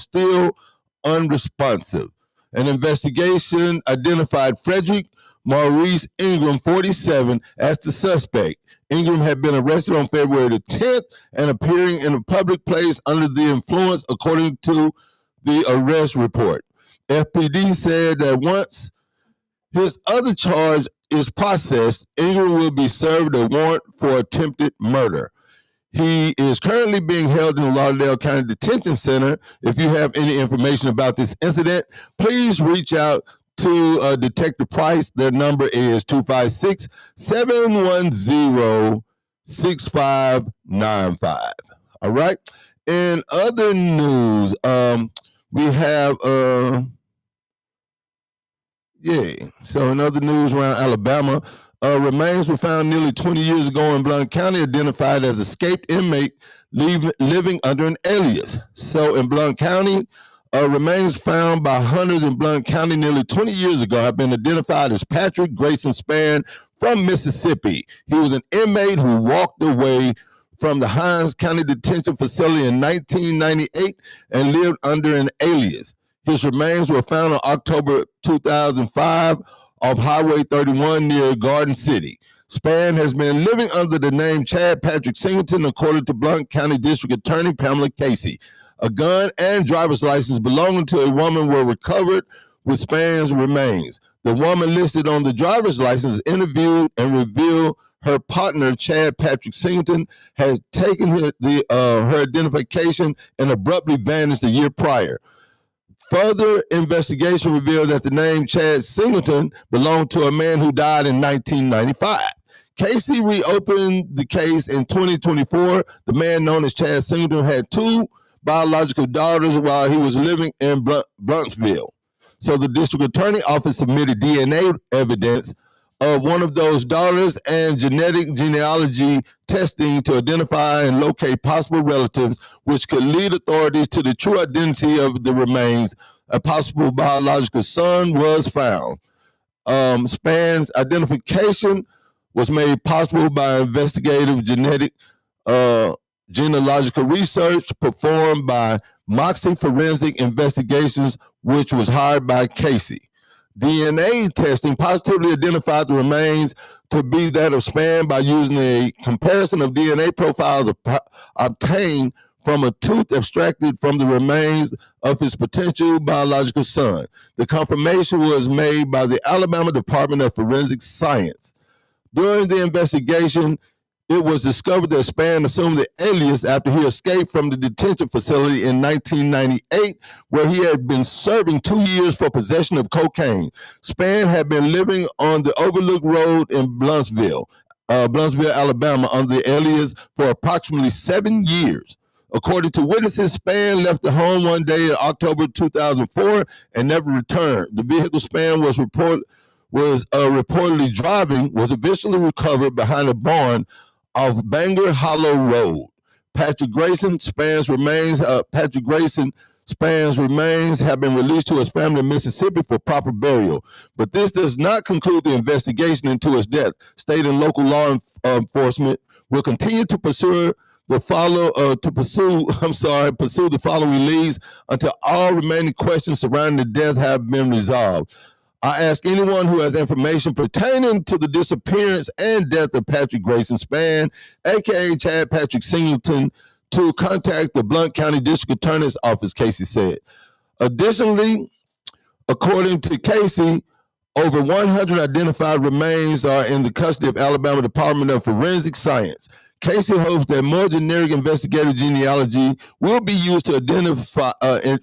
still unresponsive. An investigation identified Frederick Maurice Ingram, 47, as the suspect. Ingram had been arrested on February the 10th and appearing in a public place under the influence, according to the arrest report. FPD said that once his other charge is processed, Ingram will be served a warrant for attempted murder. He is currently being held in the Lauderdale County Detention Center. If you have any information about this incident, please reach out to Detective Price. Their number is 256-710-6595. All right. In other news, we have so in other news around Alabama, remains were found nearly 20 years ago in Blount County, identified as escaped inmate living under an alias. So in Blount County, remains found by hunters in Blount County nearly 20 years ago have been identified as Patrick Grayson Spann from Mississippi. He was an inmate who walked away from the Hinds County Detention Facility in 1998 and lived under an alias. His remains were found on October 2005 off Highway 31 near Garden City. Spann has been living under the name Chad Patrick Singleton, according to Blount County District Attorney Pamela Casey. A gun and driver's license belonging to a woman were recovered with Spann's remains. The woman listed on the driver's license interviewed and revealed her partner, Chad Patrick Singleton, had taken her identification and abruptly vanished a year prior. Further investigation revealed that the name Chad Singleton belonged to a man who died in 1995. Casey reopened the case in 2024. The man known as Chad Singleton had two biological daughters while he was living in Blunsville. So the district attorney office submitted DNA evidence of one of those daughters and genetic genealogy testing to identify and locate possible relatives, which could lead authorities to the true identity of the remains. A possible biological son was found. Span's identification was made possible by investigative genealogical research performed by Moxie Forensic Investigations, which was hired by Casey. DNA testing positively identified the remains to be that of Span by using a comparison of DNA profiles obtained from a tooth extracted from the remains of his potential biological son. The confirmation was made by the Alabama Department of Forensic Science. During the investigation, it was discovered that Span assumed the alias after he escaped from the detention facility in 1998, where he had been serving 2 years for possession of cocaine. Span had been living on the Overlook Road in Blunsville, Alabama, under the alias for approximately 7 years. According to witnesses, Span left the home one day in October 2004 and never returned. The vehicle Span was reportedly driving was eventually recovered behind a barn off Banger Hollow Road. Patrick Grayson Span's remains have been released to his family in Mississippi for proper burial. But this does not conclude the investigation into his death. State and local law enforcement will continue to pursue the following leads until all remaining questions surrounding the death have been resolved. I ask anyone who has information pertaining to the disappearance and death of Patrick Grayson Span, aka Chad Patrick Singleton, to contact the Blount County District Attorney's Office, Casey said. Additionally, according to Casey, over 100 identified remains are in the custody of Alabama Department of Forensic Science. Casey hopes that more generic investigative genealogy will be used to identify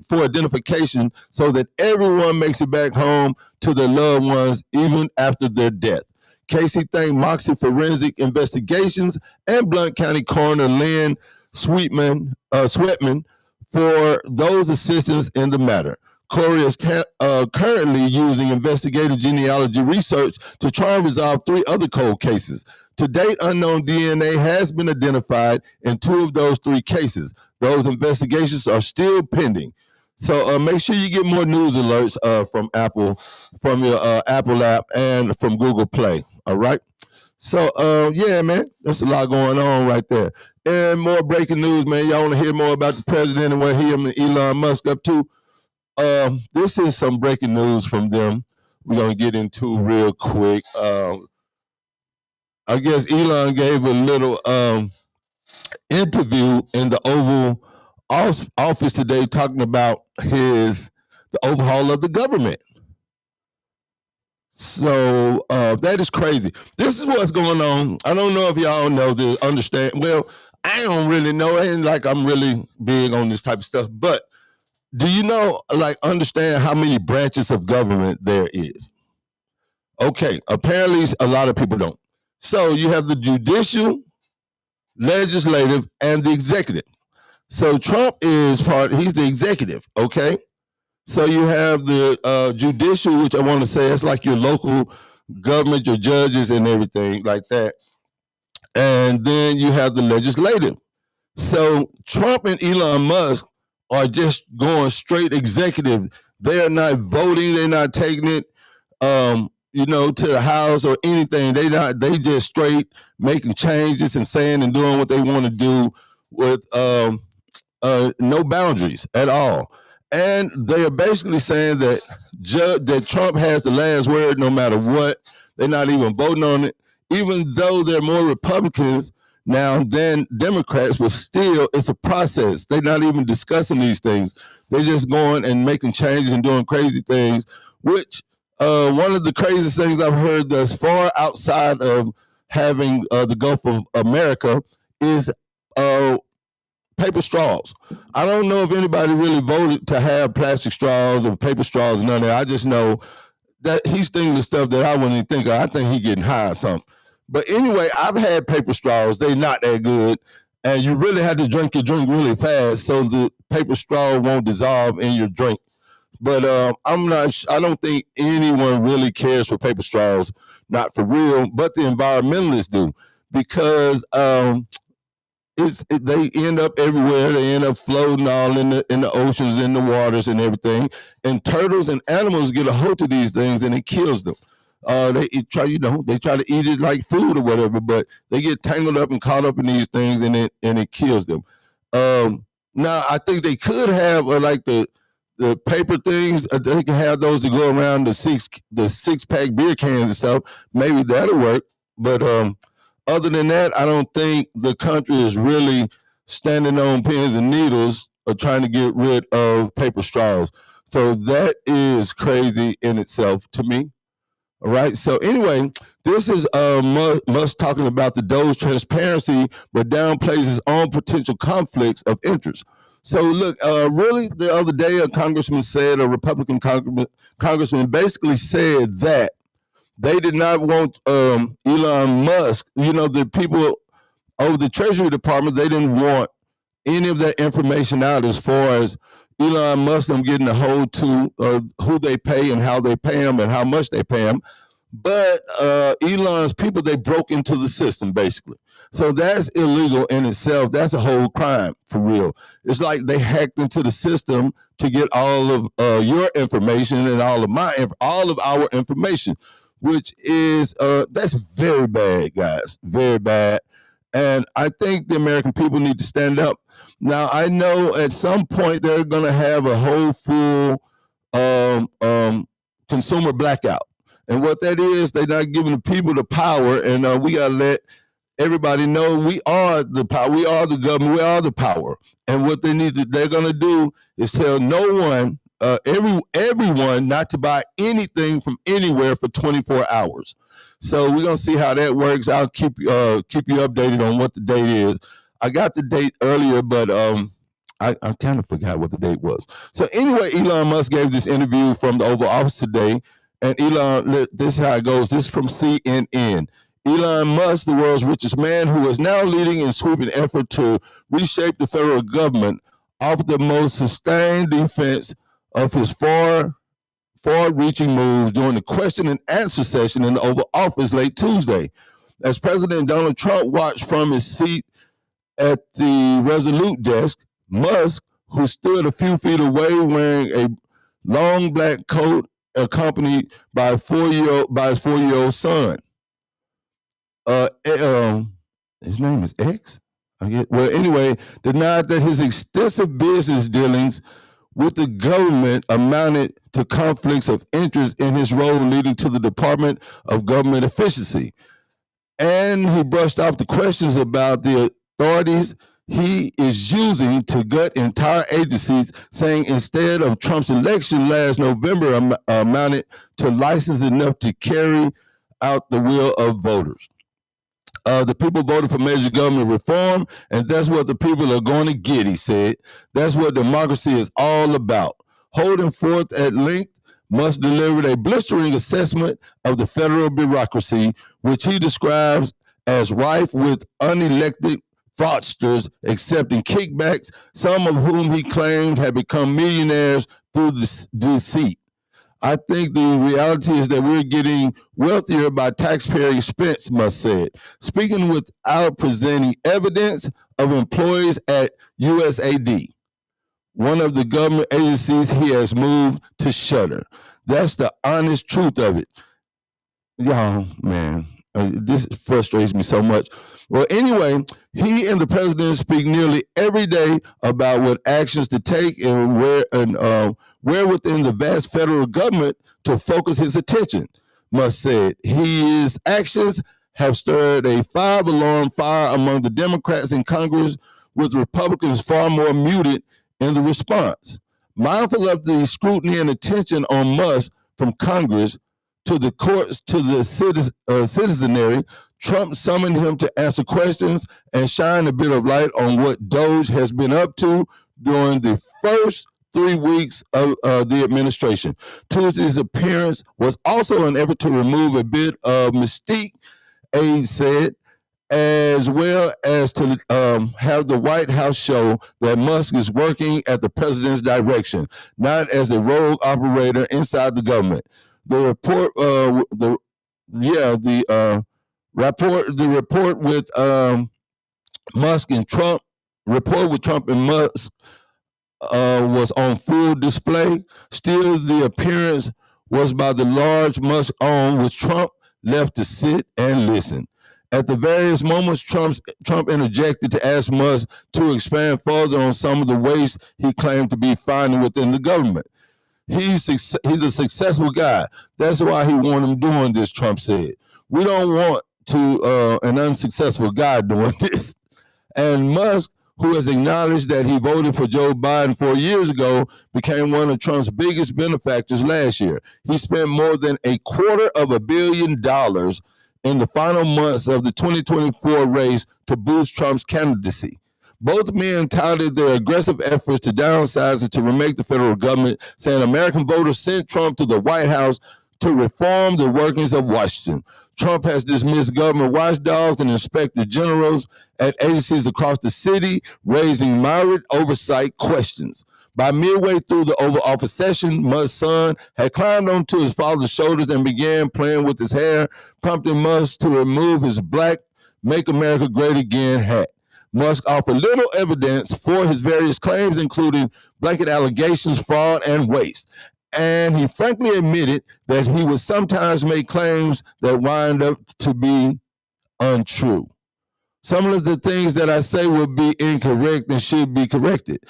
for identification so that everyone makes it back home to their loved ones even after their death. Casey thanked Moxie Forensic Investigations and Blount County Coroner Lynn Sweatman for those assistance in the matter. Corey is currently using investigative genealogy research to try and resolve 3 other cold cases. To date, unknown DNA has been identified in 2 of those 3 cases. Those investigations are still pending. So make sure you get more news alerts from your Apple app and from Google Play. All right. So yeah, man, there's a lot going on right there. And more breaking news, man. Y'all want to hear more about the president and what him and Elon Musk up to? This is some breaking news from them. We're gonna get into real quick. I guess Elon gave a little interview in the Oval Office today talking about the overhaul of the government. So that is crazy. This is what's going on. I don't know if y'all know this, understand. Well, I don't really know. It ain't like I'm really big on this type of stuff. But do you know, understand how many branches of government there is? Okay, apparently a lot of people don't. So you have the judicial, legislative, and the executive. So Trump he's the executive, okay? So you have the judicial, which I want to say it's like your local government, your judges and everything like that. And then you have the legislative. So Trump and Elon Musk are just going straight executive. They're not voting, they're not taking it to the House or anything. They just straight making changes and saying and doing what they want to do with no boundaries at all. And they are basically saying that Trump has the last word no matter what. They're not even voting on it, even though they're more Republicans now than Democrats, but still it's a process. They're not even discussing these things. They're just going and making changes and doing crazy things, which one of the craziest things I've heard thus far outside of having the Gulf of America is paper straws. I don't know if anybody really voted to have plastic straws or paper straws, none of that. I just know that he's thinking the stuff that I wouldn't even think of. I think he's getting high or something. But anyway, I've had paper straws. They're not that good. And you really have to drink your drink really fast so the paper straw won't dissolve in your drink. But I don't think anyone really cares for paper straws, not for real, but the environmentalists do, because they end up everywhere. They end up floating all in the oceans, in the waters, and everything. And turtles and animals get a hold of these things, and it kills them. They try to eat it like food or whatever, but they get tangled up and caught up in these things, and it kills them. Now I think they could have like the paper things. They can have those to go around the six pack beer cans and stuff. Maybe that'll work. But other than that, I don't think the country is really standing on pins and needles or trying to get rid of paper straws. So that is crazy in itself to me. All right. So anyway, this is Musk talking about the Doe's transparency, but downplays his own potential conflicts of interest. So look, really, the other day, a Republican congressman basically said that they did not want Elon Musk, the people over the Treasury Department, they didn't want any of that information out as far as Elon Musk them getting a hold to who they pay and how they pay them and how much they pay them. But Elon's people, they broke into the system, basically. So that's illegal in itself. That's a whole crime, for real. It's like they hacked into the system to get all of your information and all of our information, which is, that's very bad, guys, very bad. And I think the American people need to stand up. Now, I know at some point they're going to have a whole full consumer blackout. And what that is, they're not giving the people the power. And we got to let everybody know we are the power. We are the government. We are the power. And what they're going to do is tell no one, everyone not to buy anything from anywhere for 24 hours. So we're going to see how that works. I'll keep you updated on what the date is. I got the date earlier, but I kind of forgot what the date was. So anyway, Elon Musk gave this interview from the Oval Office today. And Elon, this is how it goes. This is from CNN. Elon Musk, the world's richest man, who is now leading in sweeping effort to reshape the federal government, offered the most sustained defense of his far-reaching moves during the question and answer session in the Oval Office late Tuesday. As President Donald Trump watched from his seat at the Resolute desk, Musk, who stood a few feet away wearing a long black coat, accompanied by his 4-year-old son. His name is X, I guess. Well, anyway, denied that his extensive business dealings with the government amounted to conflicts of interest in his role leading to the Department of Government Efficiency. And he brushed off the questions about the authorities he is using to gut entire agencies, saying instead of Trump's election last November amounted to license enough to carry out the will of voters. The people voted for major government reform, and that's what the people are going to get, he said. That's what democracy is all about. Holding forth at length, Musk delivered a blistering assessment of the federal bureaucracy, which he describes as rife with unelected fraudsters accepting kickbacks, some of whom he claimed had become millionaires through deceit. I think the reality is that we're getting wealthier by taxpayer expense, Musk said, speaking without presenting evidence of employees at USAID, one of the government agencies he has moved to shutter. That's the honest truth of it. Y'all, man, this frustrates me so much. Well, anyway, he and the president speak nearly every day about what actions to take and where within the vast federal government to focus his attention, Musk said. His actions have stirred a 5-alarm fire among the Democrats in Congress, with Republicans far more muted in the response. Mindful of the scrutiny and attention on Musk from Congress to the courts to the citizenry, Trump summoned him to answer questions and shine a bit of light on what Doge has been up to during the first 3 weeks of the administration. Tuesday's appearance was also an effort to remove a bit of mystique, aides said, as well as to have the White House show that Musk is working at the president's direction, not as a rogue operator inside the government. The report, the report with Musk and Trump, report with Trump and Musk was on full display. Still, the appearance was by the large Musk own, with Trump left to sit and listen. At the various moments, Trump interjected to ask Musk to expand further on some of the ways he claimed to be finding within the government. He's a successful guy. That's why he wanted him doing this, Trump said. We don't want an unsuccessful guy doing this. And Musk, who has acknowledged that he voted for Joe Biden 4 years ago, became one of Trump's biggest benefactors last year. He spent more than $250 million in the final months of the 2024 race to boost Trump's candidacy. Both men touted their aggressive efforts to downsize and to remake the federal government, saying American voters sent Trump to the White House to reform the workings of Washington. Trump has dismissed government watchdogs and inspector generals at agencies across the city, raising myriad oversight questions. By midway through the Oval Office session, Musk's son had climbed onto his father's shoulders and began playing with his hair, prompting Musk to remove his black "Make America Great Again" hat. Musk offered little evidence for his various claims, including blanket allegations, fraud, and waste. And he frankly admitted that he would sometimes make claims that wind up to be untrue. Some of the things that I say will be incorrect and should be corrected.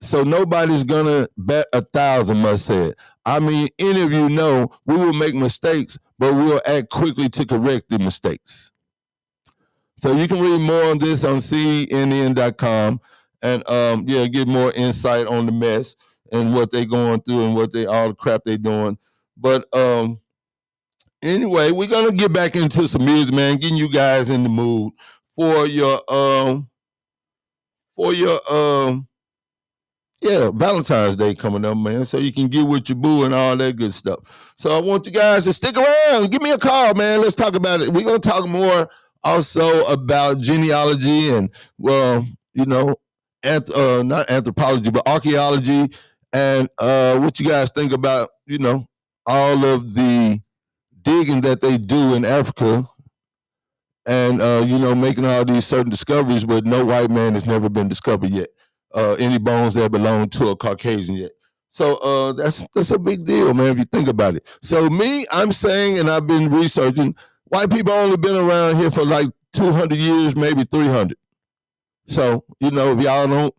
So nobody's gonna bet 1,000, Musk said. I mean, any of you know we will make mistakes, but we'll act quickly to correct the mistakes. So you can read more on this on CNN.com and get more insight on the mess and what they're going through and all the crap they're doing. But anyway, we're gonna get back into some music, man, getting you guys in the mood for your Valentine's Day coming up, man, so you can get with your boo and all that good stuff. So I want you guys to stick around. Give me a call, man. Let's talk about it. We're going to talk more also about genealogy and, not anthropology, but archaeology and what you guys think about, all of the digging that they do in Africa and, making all these certain discoveries, but no white man has never been discovered yet. Any bones that belong to a Caucasian yet. So that's a big deal, man, if you think about it. So I'm saying, and I've been researching, white people only been around here for like 200 years, maybe 300. So, if y'all don't,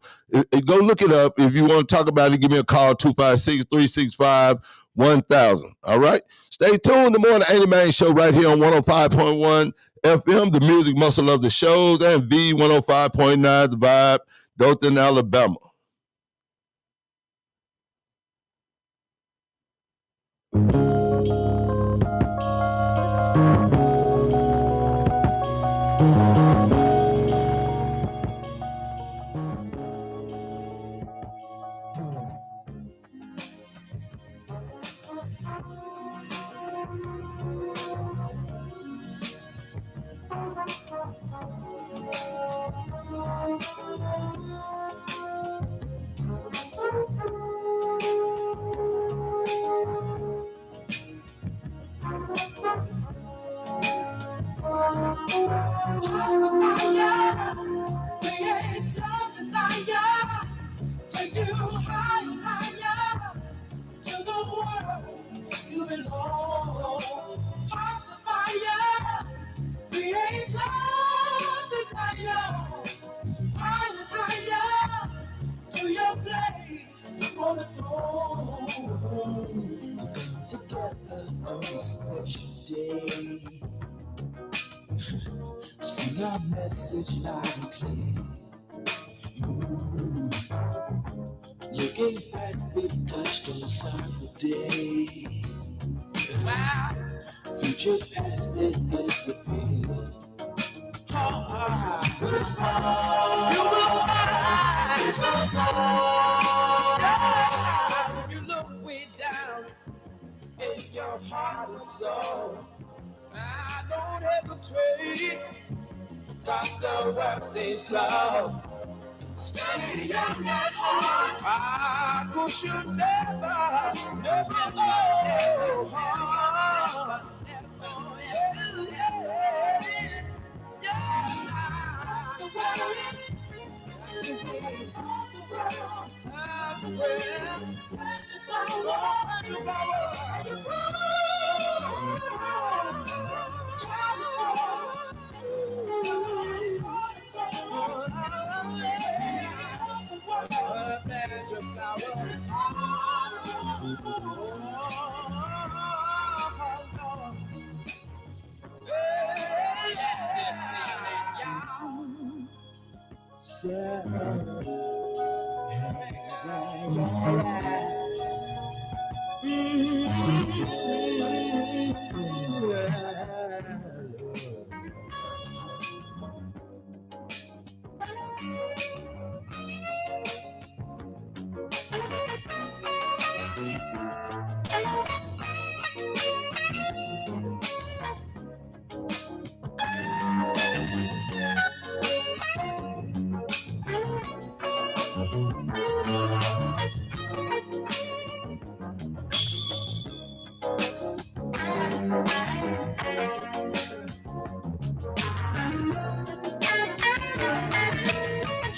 go look it up. If you want to talk about it, give me a call, 256-365-1000. All right? Stay tuned. The Morning 80 Man Show right here on 105.1 FM, the music muscle of the shows, and V105.9, the vibe. Dothan, Alabama. Sing our message loud and clear. Looking back, we've touched on sorrowful days. Wow. Future past, they disappear. You will find yeah. You look way down in your heart and soul. I don't hesitate, 'cause the word says go. Steady on that heart. 'Cause you never go hard. Yeah. That's the way. That's the way.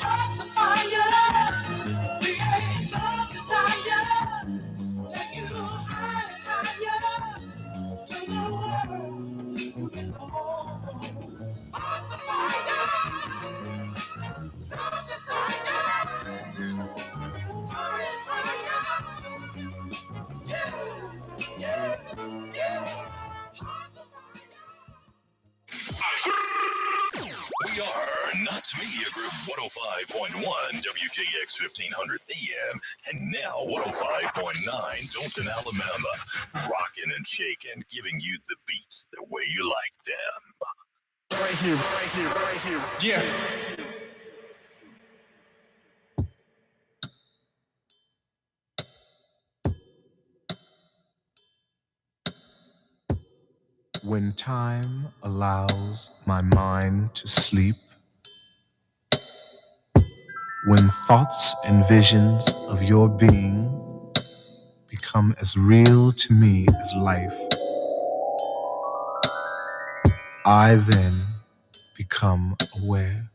Hearts of fire, create love desire, take you higher and higher to the world you belong. Hearts of fire, love desire, higher and higher, yeah, yeah, yeah. Hearts of We are Not Media Group 105.1 WJX 1500 AM and now 105.9 Dalton, Alabama. Rocking and shaking, giving you the beats the way you like them. Right here, right here, right here. Yeah. When time allows my mind to sleep, when thoughts and visions of your being become as real to me as life, I then become aware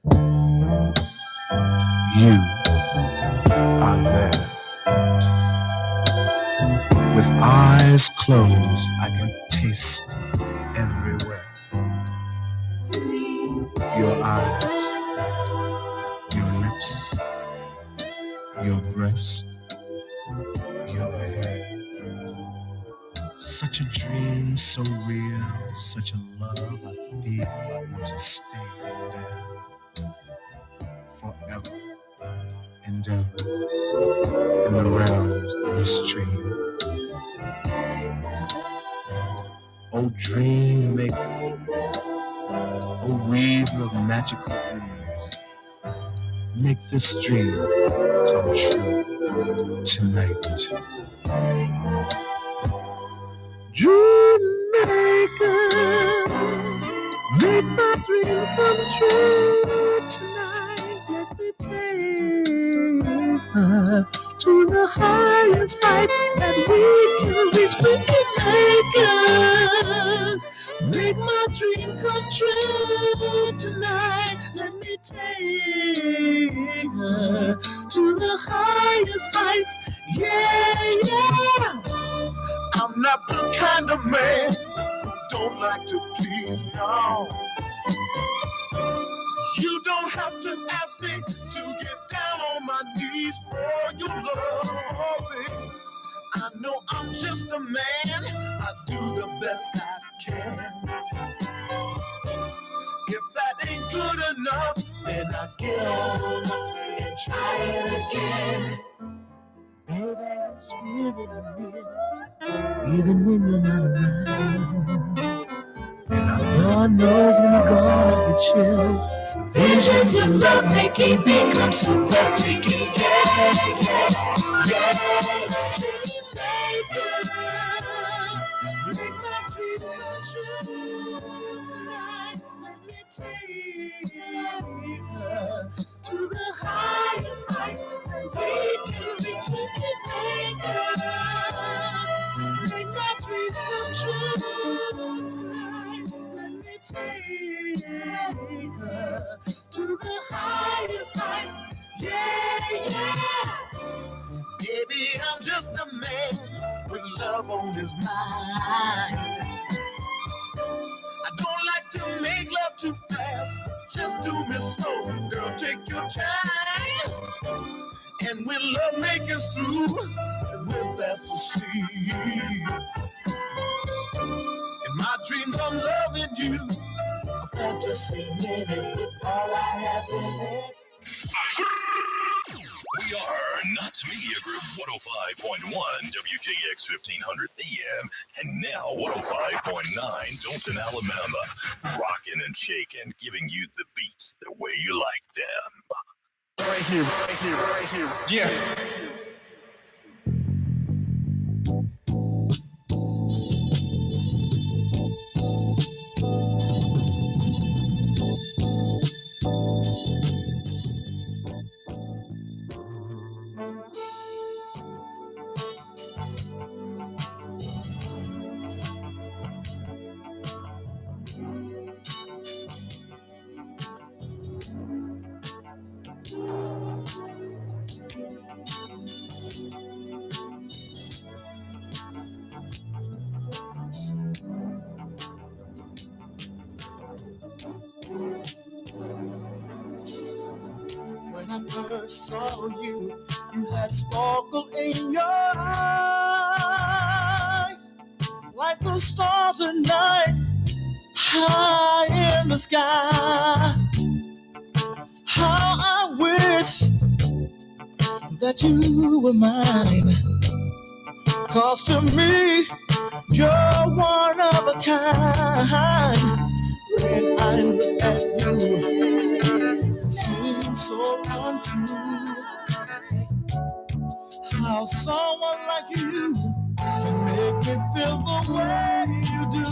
you are there. With eyes closed, I can taste everywhere. Your eyes, your lips, your breast, your hair. Such a dream, so real, such a love I feel. I want to stay there forever and ever in the realms of this dream. Oh, dream maker, oh, weaver of magical dreams, make this dream come true tonight. Dream maker, make my dream come true tonight. Let me take her to the highest heights that we can reach. Dream maker, make my dream come true tonight. Let me take her to the highest heights. Yeah, yeah. I'm not the kind of man who don't like to please, no. You don't have to ask me to get down on my knees for your love. I know I'm just a man, I do the best I can. If that ain't good enough, then I get on up and try it again. Baby, your spirit is even when you're not around. And God knows when you're gone, I get chills. Visions of love making become so breathtaking. Yeah, yeah, yeah. Make my dream come true tonight. Let me take her to the highest heights and we can make her. Make my dream come true tonight. Let me take her to the highest heights. Yeah, yeah. Baby, I'm just a man with love on his mind. I don't like to make love too fast. Just do me slow, girl. Take your time. And when love makes through, we're fast asleep. In my dreams, I'm loving you. A fantasy minute with all I have is it. We are Nuts Media Group 105.1 WJX 1500 AM and now 105.9 Dalton, Alabama. Rocking and shaking, giving you the beats the way you like them. Right here, right here, right here. Yeah. When I first saw you, you had sparkle in your eye, like the stars at night, high in the sky. How I wish that you were mine, 'cause to me, you're one of a kind. When I look at you, it seems so untrue. How someone like you can make me feel the way you do.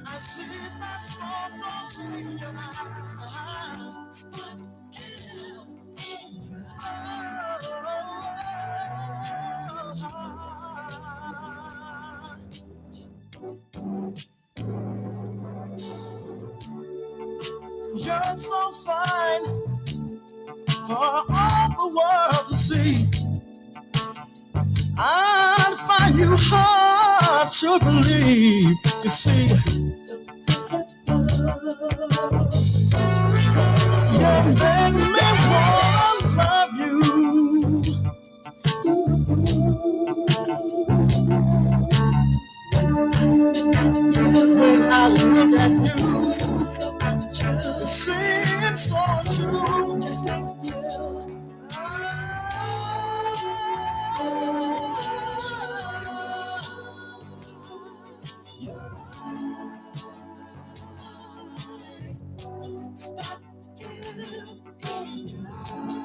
I see that sparkle in your eyes. You're so fine for all the world to see. I'd find you hard to believe. You see, you make me wanna love you. When I look at you, it seems so true. Just like you.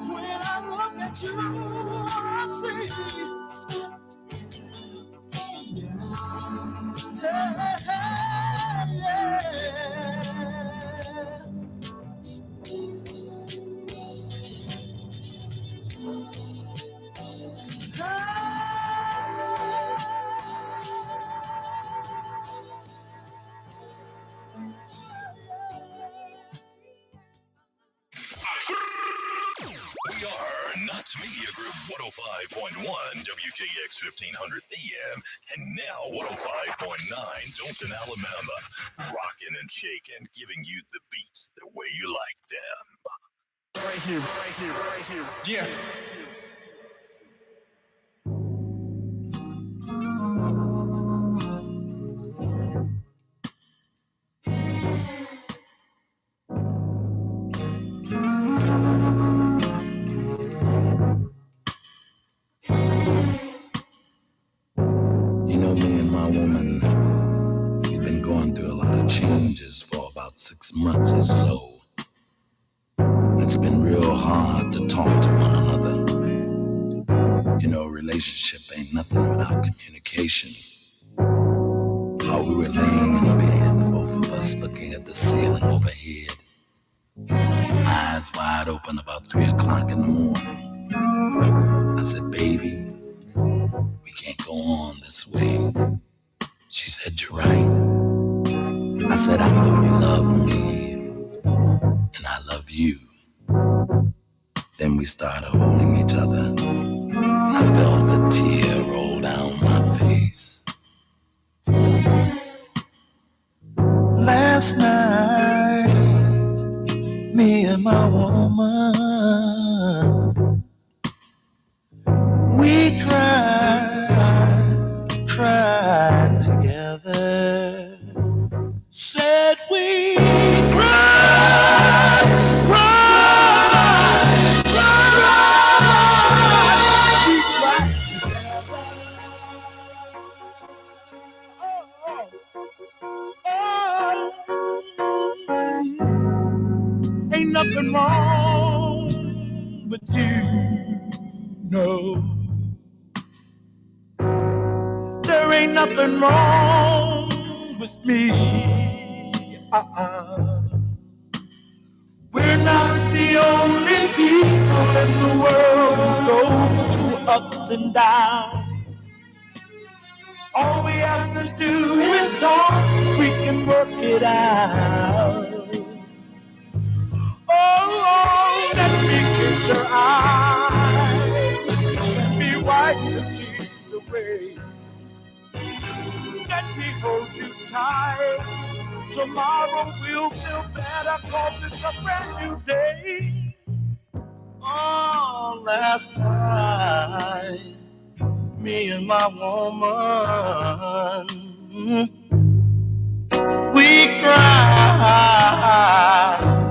When I look at you, I see. Yeah, We are Nuts Media Group 105.1 WJX 1500 AM and now 105.9 Dalton, Alabama. Rocking and shaking, giving you the beats the way you like them. Right here, right here, right here. Yeah. changes for about 6 months or so. It's been real hard to talk to one another. You know, relationship ain't nothing without communication. How we were laying in bed, the both of us looking at the ceiling overhead, eyes wide open about 3 o'clock in the morning. I said, baby, we can't go on this way. She said, you're right. I said, I know you love me, and I love you. Then we started holding each other. I felt a tear roll down my face. Last night, me and my woman, we cried together. Said we cried together. Ain't nothing wrong with you, no. There ain't nothing wrong with me. We're not the only people in the world who go through ups and downs. All we have to do is talk, we can work it out. Oh, let me kiss your eyes, let me wipe the tears away. Let me hold you tight. Tomorrow we'll feel better 'cause it's a brand new day. Oh, last night, me and my woman, we cried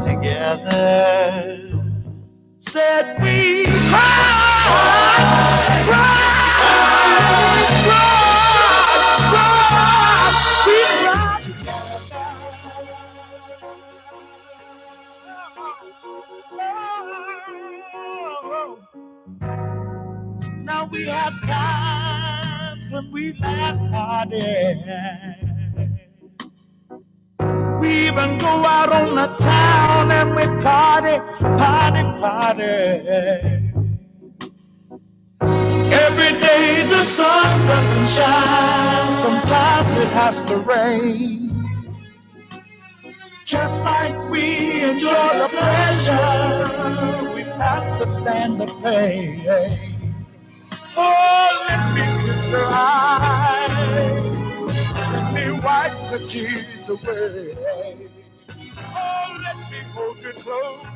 together. Said we cried, we cried together. Now we have times when we laugh party. We even go out on the town and we party. Every day the sun doesn't shine. Sometimes it has to rain. Just like we enjoy the pleasure, we have to stand the pain. Oh, let me kiss your eyes, let me wipe the tears away. Oh, let me hold you close,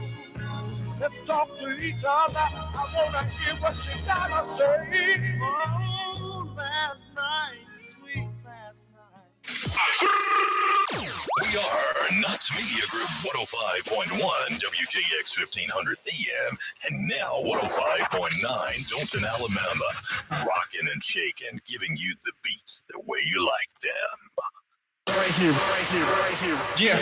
let's talk to each other. I wanna hear what you gotta say. Oh, last night, sweet last night. We are Knott's Media Group 105.1 WJX 1500 AM and now 105.9 Dalton, Alabama. Rockin' and shaking, giving you the beats the way you like them. Right here. Yeah.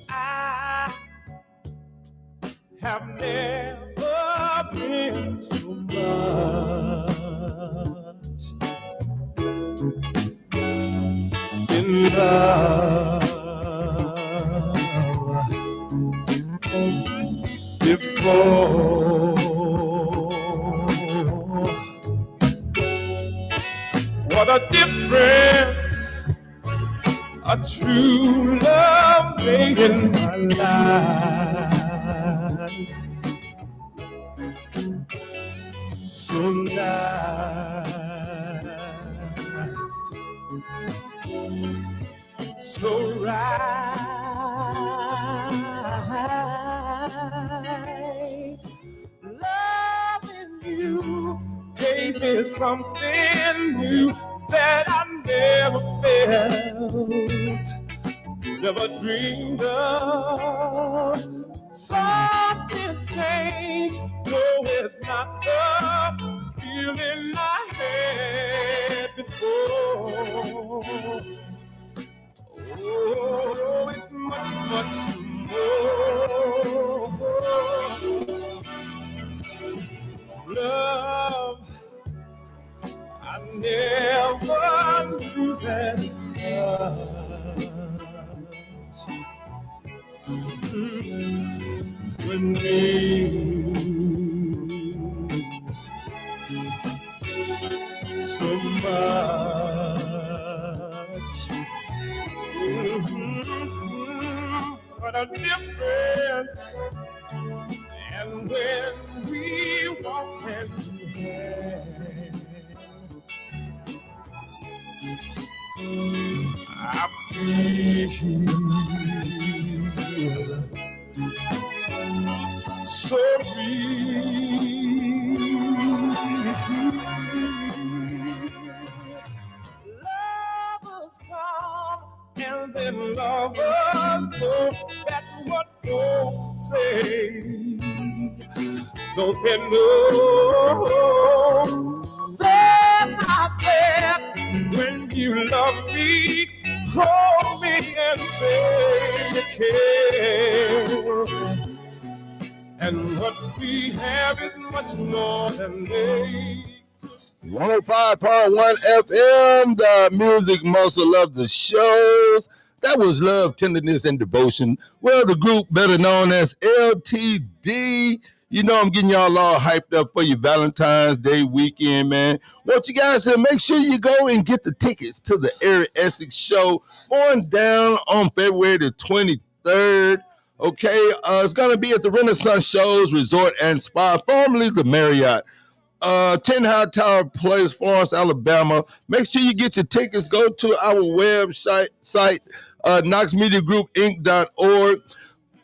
I have never been so much in love before. What a difference a true love made in my life. So nice, so right. Loving you gave me me something new that I never felt, never dreamed of. Something's changed, no, it's not the feeling I had before. Oh, it's much, much more. Love, I never knew that touch would mean so much. What a difference. And when we walk hand in hand, I feel so real. Lovers come and then lovers go. That's what folks say. Don't they know they're not there when you love me? Hold me and say you care. And what we have is much more than they. 105.1 FM, the music most love the shows. That was Love, Tenderness, and Devotion. Well, the group better known as LTD. You know I'm getting y'all all hyped up for your Valentine's Day weekend, man. Want you guys to make sure you go and get the tickets to the Eric Essex show going down on February the 23rd. Okay, it's going to be at the Renaissance Shows Resort and Spa, formerly the Marriott. 10 High Tower Place, Florence, Alabama. Make sure you get your tickets. Go to our website, knoxmediagroupinc.org.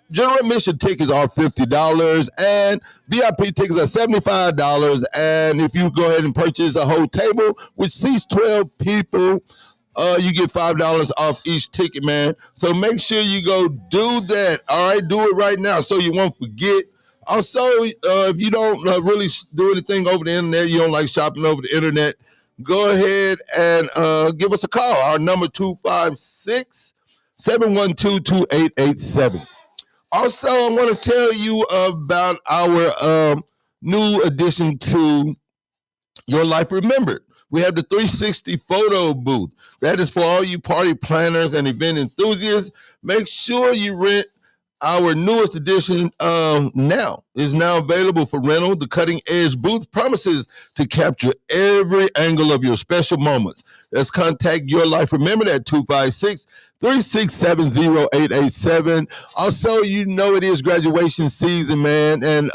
General admission tickets are $50 and VIP tickets are $75. And if you go ahead and purchase a whole table, which seats 12 people, you get $5 off each ticket, man. So make sure you go do that. All right, do it right now so you won't forget. Also, if you don't really do anything over the internet, you don't like shopping over the internet, go ahead and give us a call. Our number 256-712-2887. Also, I want to tell you about our new addition to Your Life Remembered. We have the 360 photo booth. That is for all you party planners and event enthusiasts. Make sure you rent our newest edition now. Is now available for rental. The cutting edge booth promises to capture every angle of your special moments. Let's contact Your Life Remembered at 256-367-0887. Also, you know it is graduation season, man, and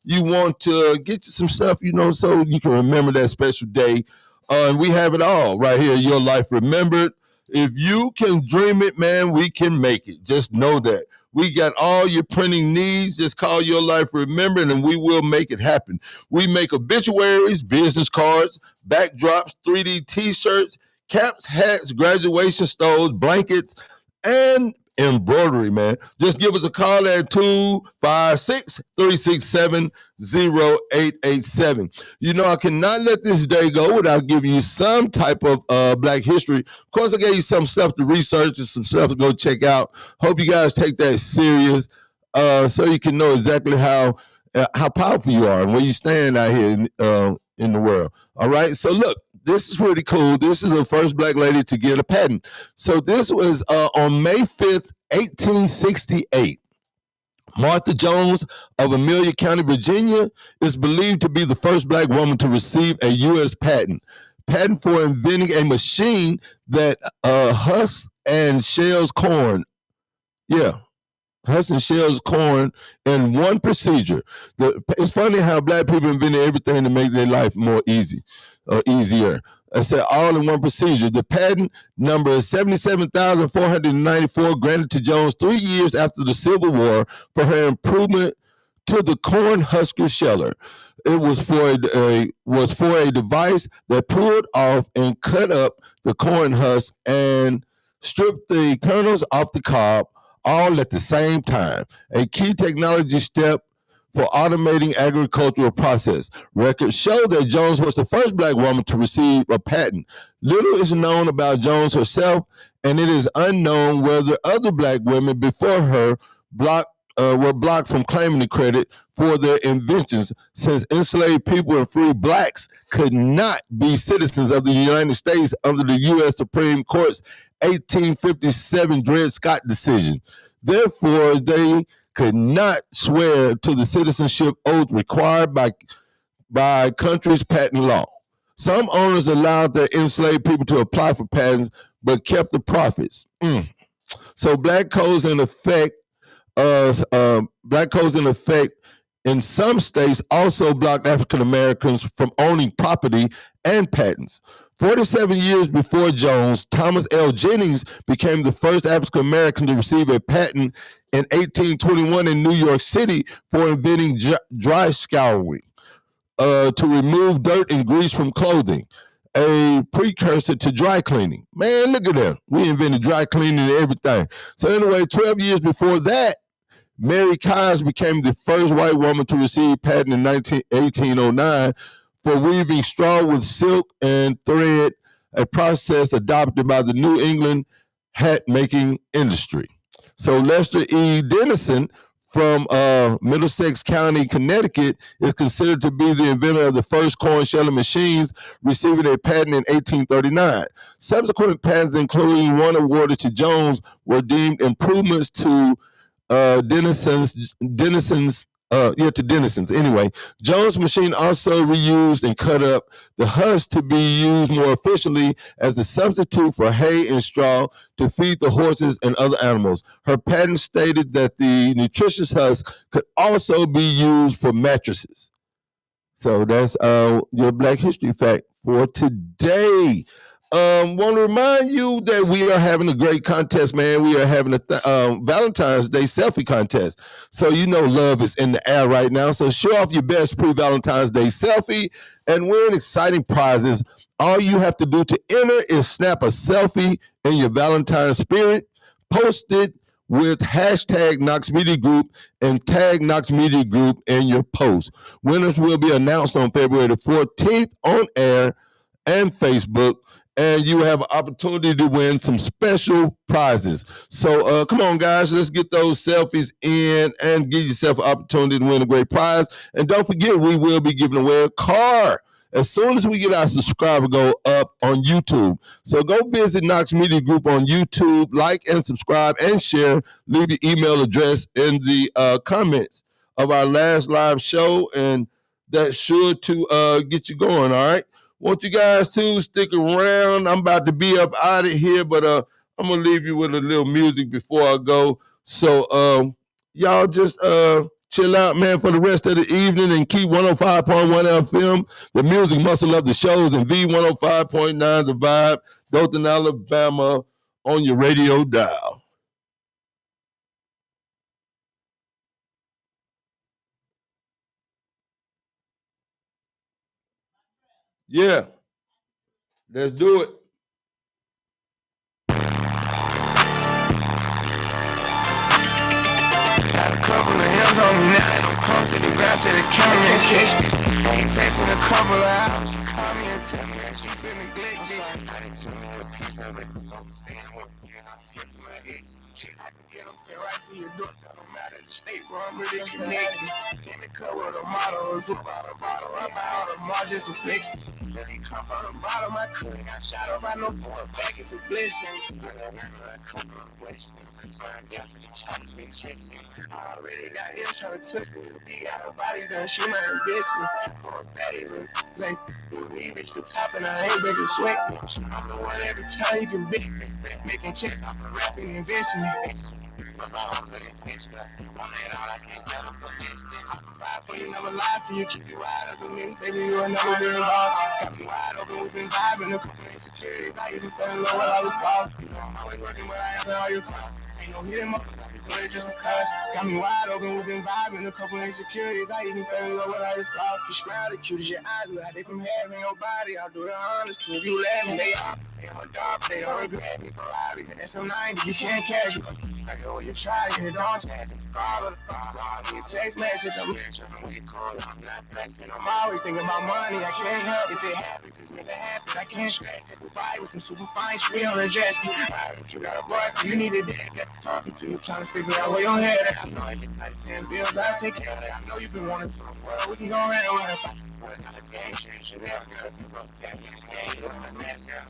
you want to get you some stuff, you know, so you can remember that special day. And we have it all right here, Your Life Remembered. If you can dream it, man, we can make it. Just know that. We got all your printing needs. Just call Your Life Remembered and we will make it happen. We make obituaries, business cards, backdrops, 3D t-shirts, caps, hats, graduation stoles, blankets, and embroidery, man. Just give us a call at 256-367-0887. You know, I cannot let this day go without giving you some type of Black history. Of course, I gave you some stuff to research and some stuff to go check out. Hope you guys take that serious so you can know exactly how powerful you are and where you stand out here in the world. All right, so look. This is pretty cool. This is the first Black lady to get a patent. So this was on May 5th, 1868. Martha Jones of Amelia County, Virginia, is believed to be the first Black woman to receive a U.S. patent. Patent for inventing a machine that husks and shells corn. Yeah. Husks and shells corn in one procedure. It's funny how Black people invented everything to make their life more easier. I said all in one procedure. The patent number is 77,494, granted to Jones 3 years after the Civil War for her improvement to the corn husker sheller. It was for a device that pulled off and cut up the corn husk and stripped the kernels off the cob all at the same time. A key technology step for automating agricultural process. Records show that Jones was the first black woman to receive a patent. Little is known about Jones herself, and it is unknown whether other black women before her were blocked from claiming the credit for their inventions, since enslaved people and free blacks could not be citizens of the United States under the U.S. Supreme Court's 1857 Dred Scott decision. Therefore, they could not swear to the citizenship oath required by country's patent law. Some owners allowed their enslaved people to apply for patents, but kept the profits. So black codes in effect in some states also blocked African Americans from owning property and patents. 47 years before Jones, Thomas L. Jennings became the first African American to receive a patent in 1821 in New York City for inventing dry scouring to remove dirt and grease from clothing, a precursor to dry cleaning. Man, look at that. We invented dry cleaning and everything. So anyway, 12 years before that, Mary Kies became the first white woman to receive a patent in 1809 for weaving straw with silk and thread, a process adopted by the New England hat-making industry. So Lester E. Dennison from Middlesex County, Connecticut, is considered to be the inventor of the first corn shelling machines, receiving a patent in 1839. Subsequent patents, including one awarded to Jones, were deemed improvements to Denison's. Anyway, Jones' machine also reused and cut up the husk to be used more efficiently as a substitute for hay and straw to feed the horses and other animals. Her patent stated that the nutritious husk could also be used for mattresses. So that's your Black History fact for today. Want to remind you that we are having a great contest, man. We are having a Valentine's Day selfie contest. So you know love is in the air right now. So show off your best pre-Valentine's Day selfie and win exciting prizes. All you have to do to enter is snap a selfie in your Valentine's spirit, post it with hashtag Knox Media Group and tag Knox Media Group in your post. Winners will be announced on February the 14th on air and Facebook. And you have an opportunity to win some special prizes. So come on, guys, let's get those selfies in and give yourself an opportunity to win a great prize. And don't forget, we will be giving away a car as soon as we get our subscriber goal up on YouTube. So go visit Knox Media Group on YouTube, like and subscribe and share. Leave your email address in the comments of our last live show, and that's sure to get you going, all right? Want you guys to stick around. I'm about to be up out of here, but I'm going to leave you with a little music before I go. So y'all just chill out, man, for the rest of the evening and keep 105.1 FM, the music muscle of the shows, and V105.9, the vibe, Dothan, Alabama, on your radio dial. Yeah. Let's do it. Got a couple of M's on me now, and I'm close to the ground to the camera and catch me. I ain't texting a couple of hours. She call me and tell me that she feel neglected. I didn't tell me a piece of it. Understand what I'm texting my ex. I can get them sent right to your door. Don't matter the state, bro, I'm really connected. In the cover of the model, a zip out of bottle. I buy all the margins to fix it. Really come from the bottom, I couldn't got shot up. I know for a fact it's a blessing. I come from a blessing. I got to the chops, been checking. I already got here trying to touch me. He got a body done, shoot my investment. For a fatty, like, he reached the top and I ain't breaking sweat. I'm the one every time you can beat me. Making checks off of rapping investment. I provide for you, never lie to you, keep you wide open, niggas, baby, you will never be involved. Got me wide open, we've been vibing, a couple insecurities, I even fell in love with all the flaws. You know I'm always working, but I answer all your calls. Ain't no hidden motive, just because. Got me wide open, we've been vibing. A couple insecurities, I even fell in love with all your flaws. You smile, the cute as your eyes, look how they from heaven. Your body, I'll do the honesty. If you let me, they are. They on dark, they don't regret me. Ferrari, that's some 90, you can't catch me. I go when you try, you don't chance. Follow the bar, you text message, I'm when you call, I'm not flexing. I'm always thinking about money, I can't help if it happens. It's never happened, I can't stress it. Goodbye with some super fine shit on the jet ski. You got a boyfriend, you need a dad. Talking to you, trying to figure out where your head at. I know I get tight, paying bills, I take care of that. I know you've been wanting to the world, we can go around with it. I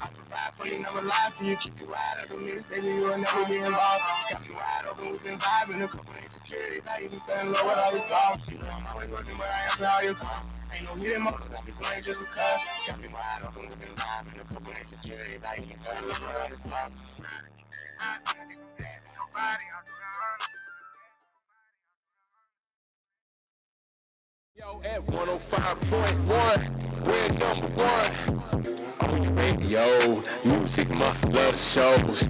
provide for you, never lie to you, keep you wide open, baby, you will never be involved. Got me wide open, we've been vibing, a couple insecurities, I even fell in love with all your flaws. You know I'm always working, but I answer all your calls. Ain't no hidden motive, I be playing just because. Got me wide open, we've been vibing, a couple insecurities, I even fell in love with all your flaws. Yo, at 105.1, we're number one. On your radio, music must love the shows.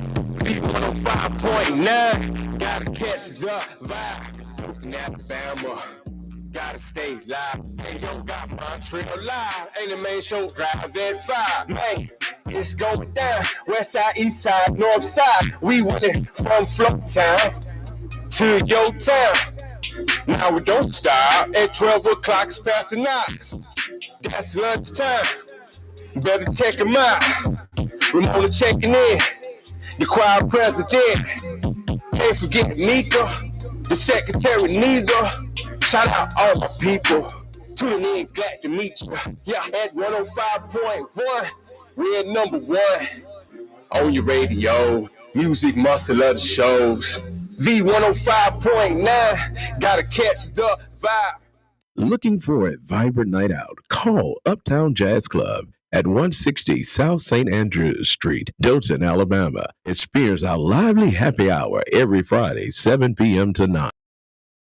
V105.9, gotta catch the vibe. Houston, Alabama, gotta stay live. Hey, yo, got Montreal live. Ain't the main show, drive at 5. Man, it's going down. West side, east side, north side. We winning from Float Town to your town. Now we don't stop. At 12 o'clock, it's past the knocks. That's lunchtime. Better check him out. Ramona checking in. The choir president. Can't forget Mika. The secretary neither. Shout out all my people. Tuning in, glad to meet you. Yeah, at 105.1, we're number one. On your radio, music must love the shows. V105.9, gotta catch the vibe. Looking for a vibrant night out? Call Uptown Jazz Club at 160 South St. Andrews Street, Dothan, Alabama. Experience our lively happy hour every Friday, 7 p.m. to 9.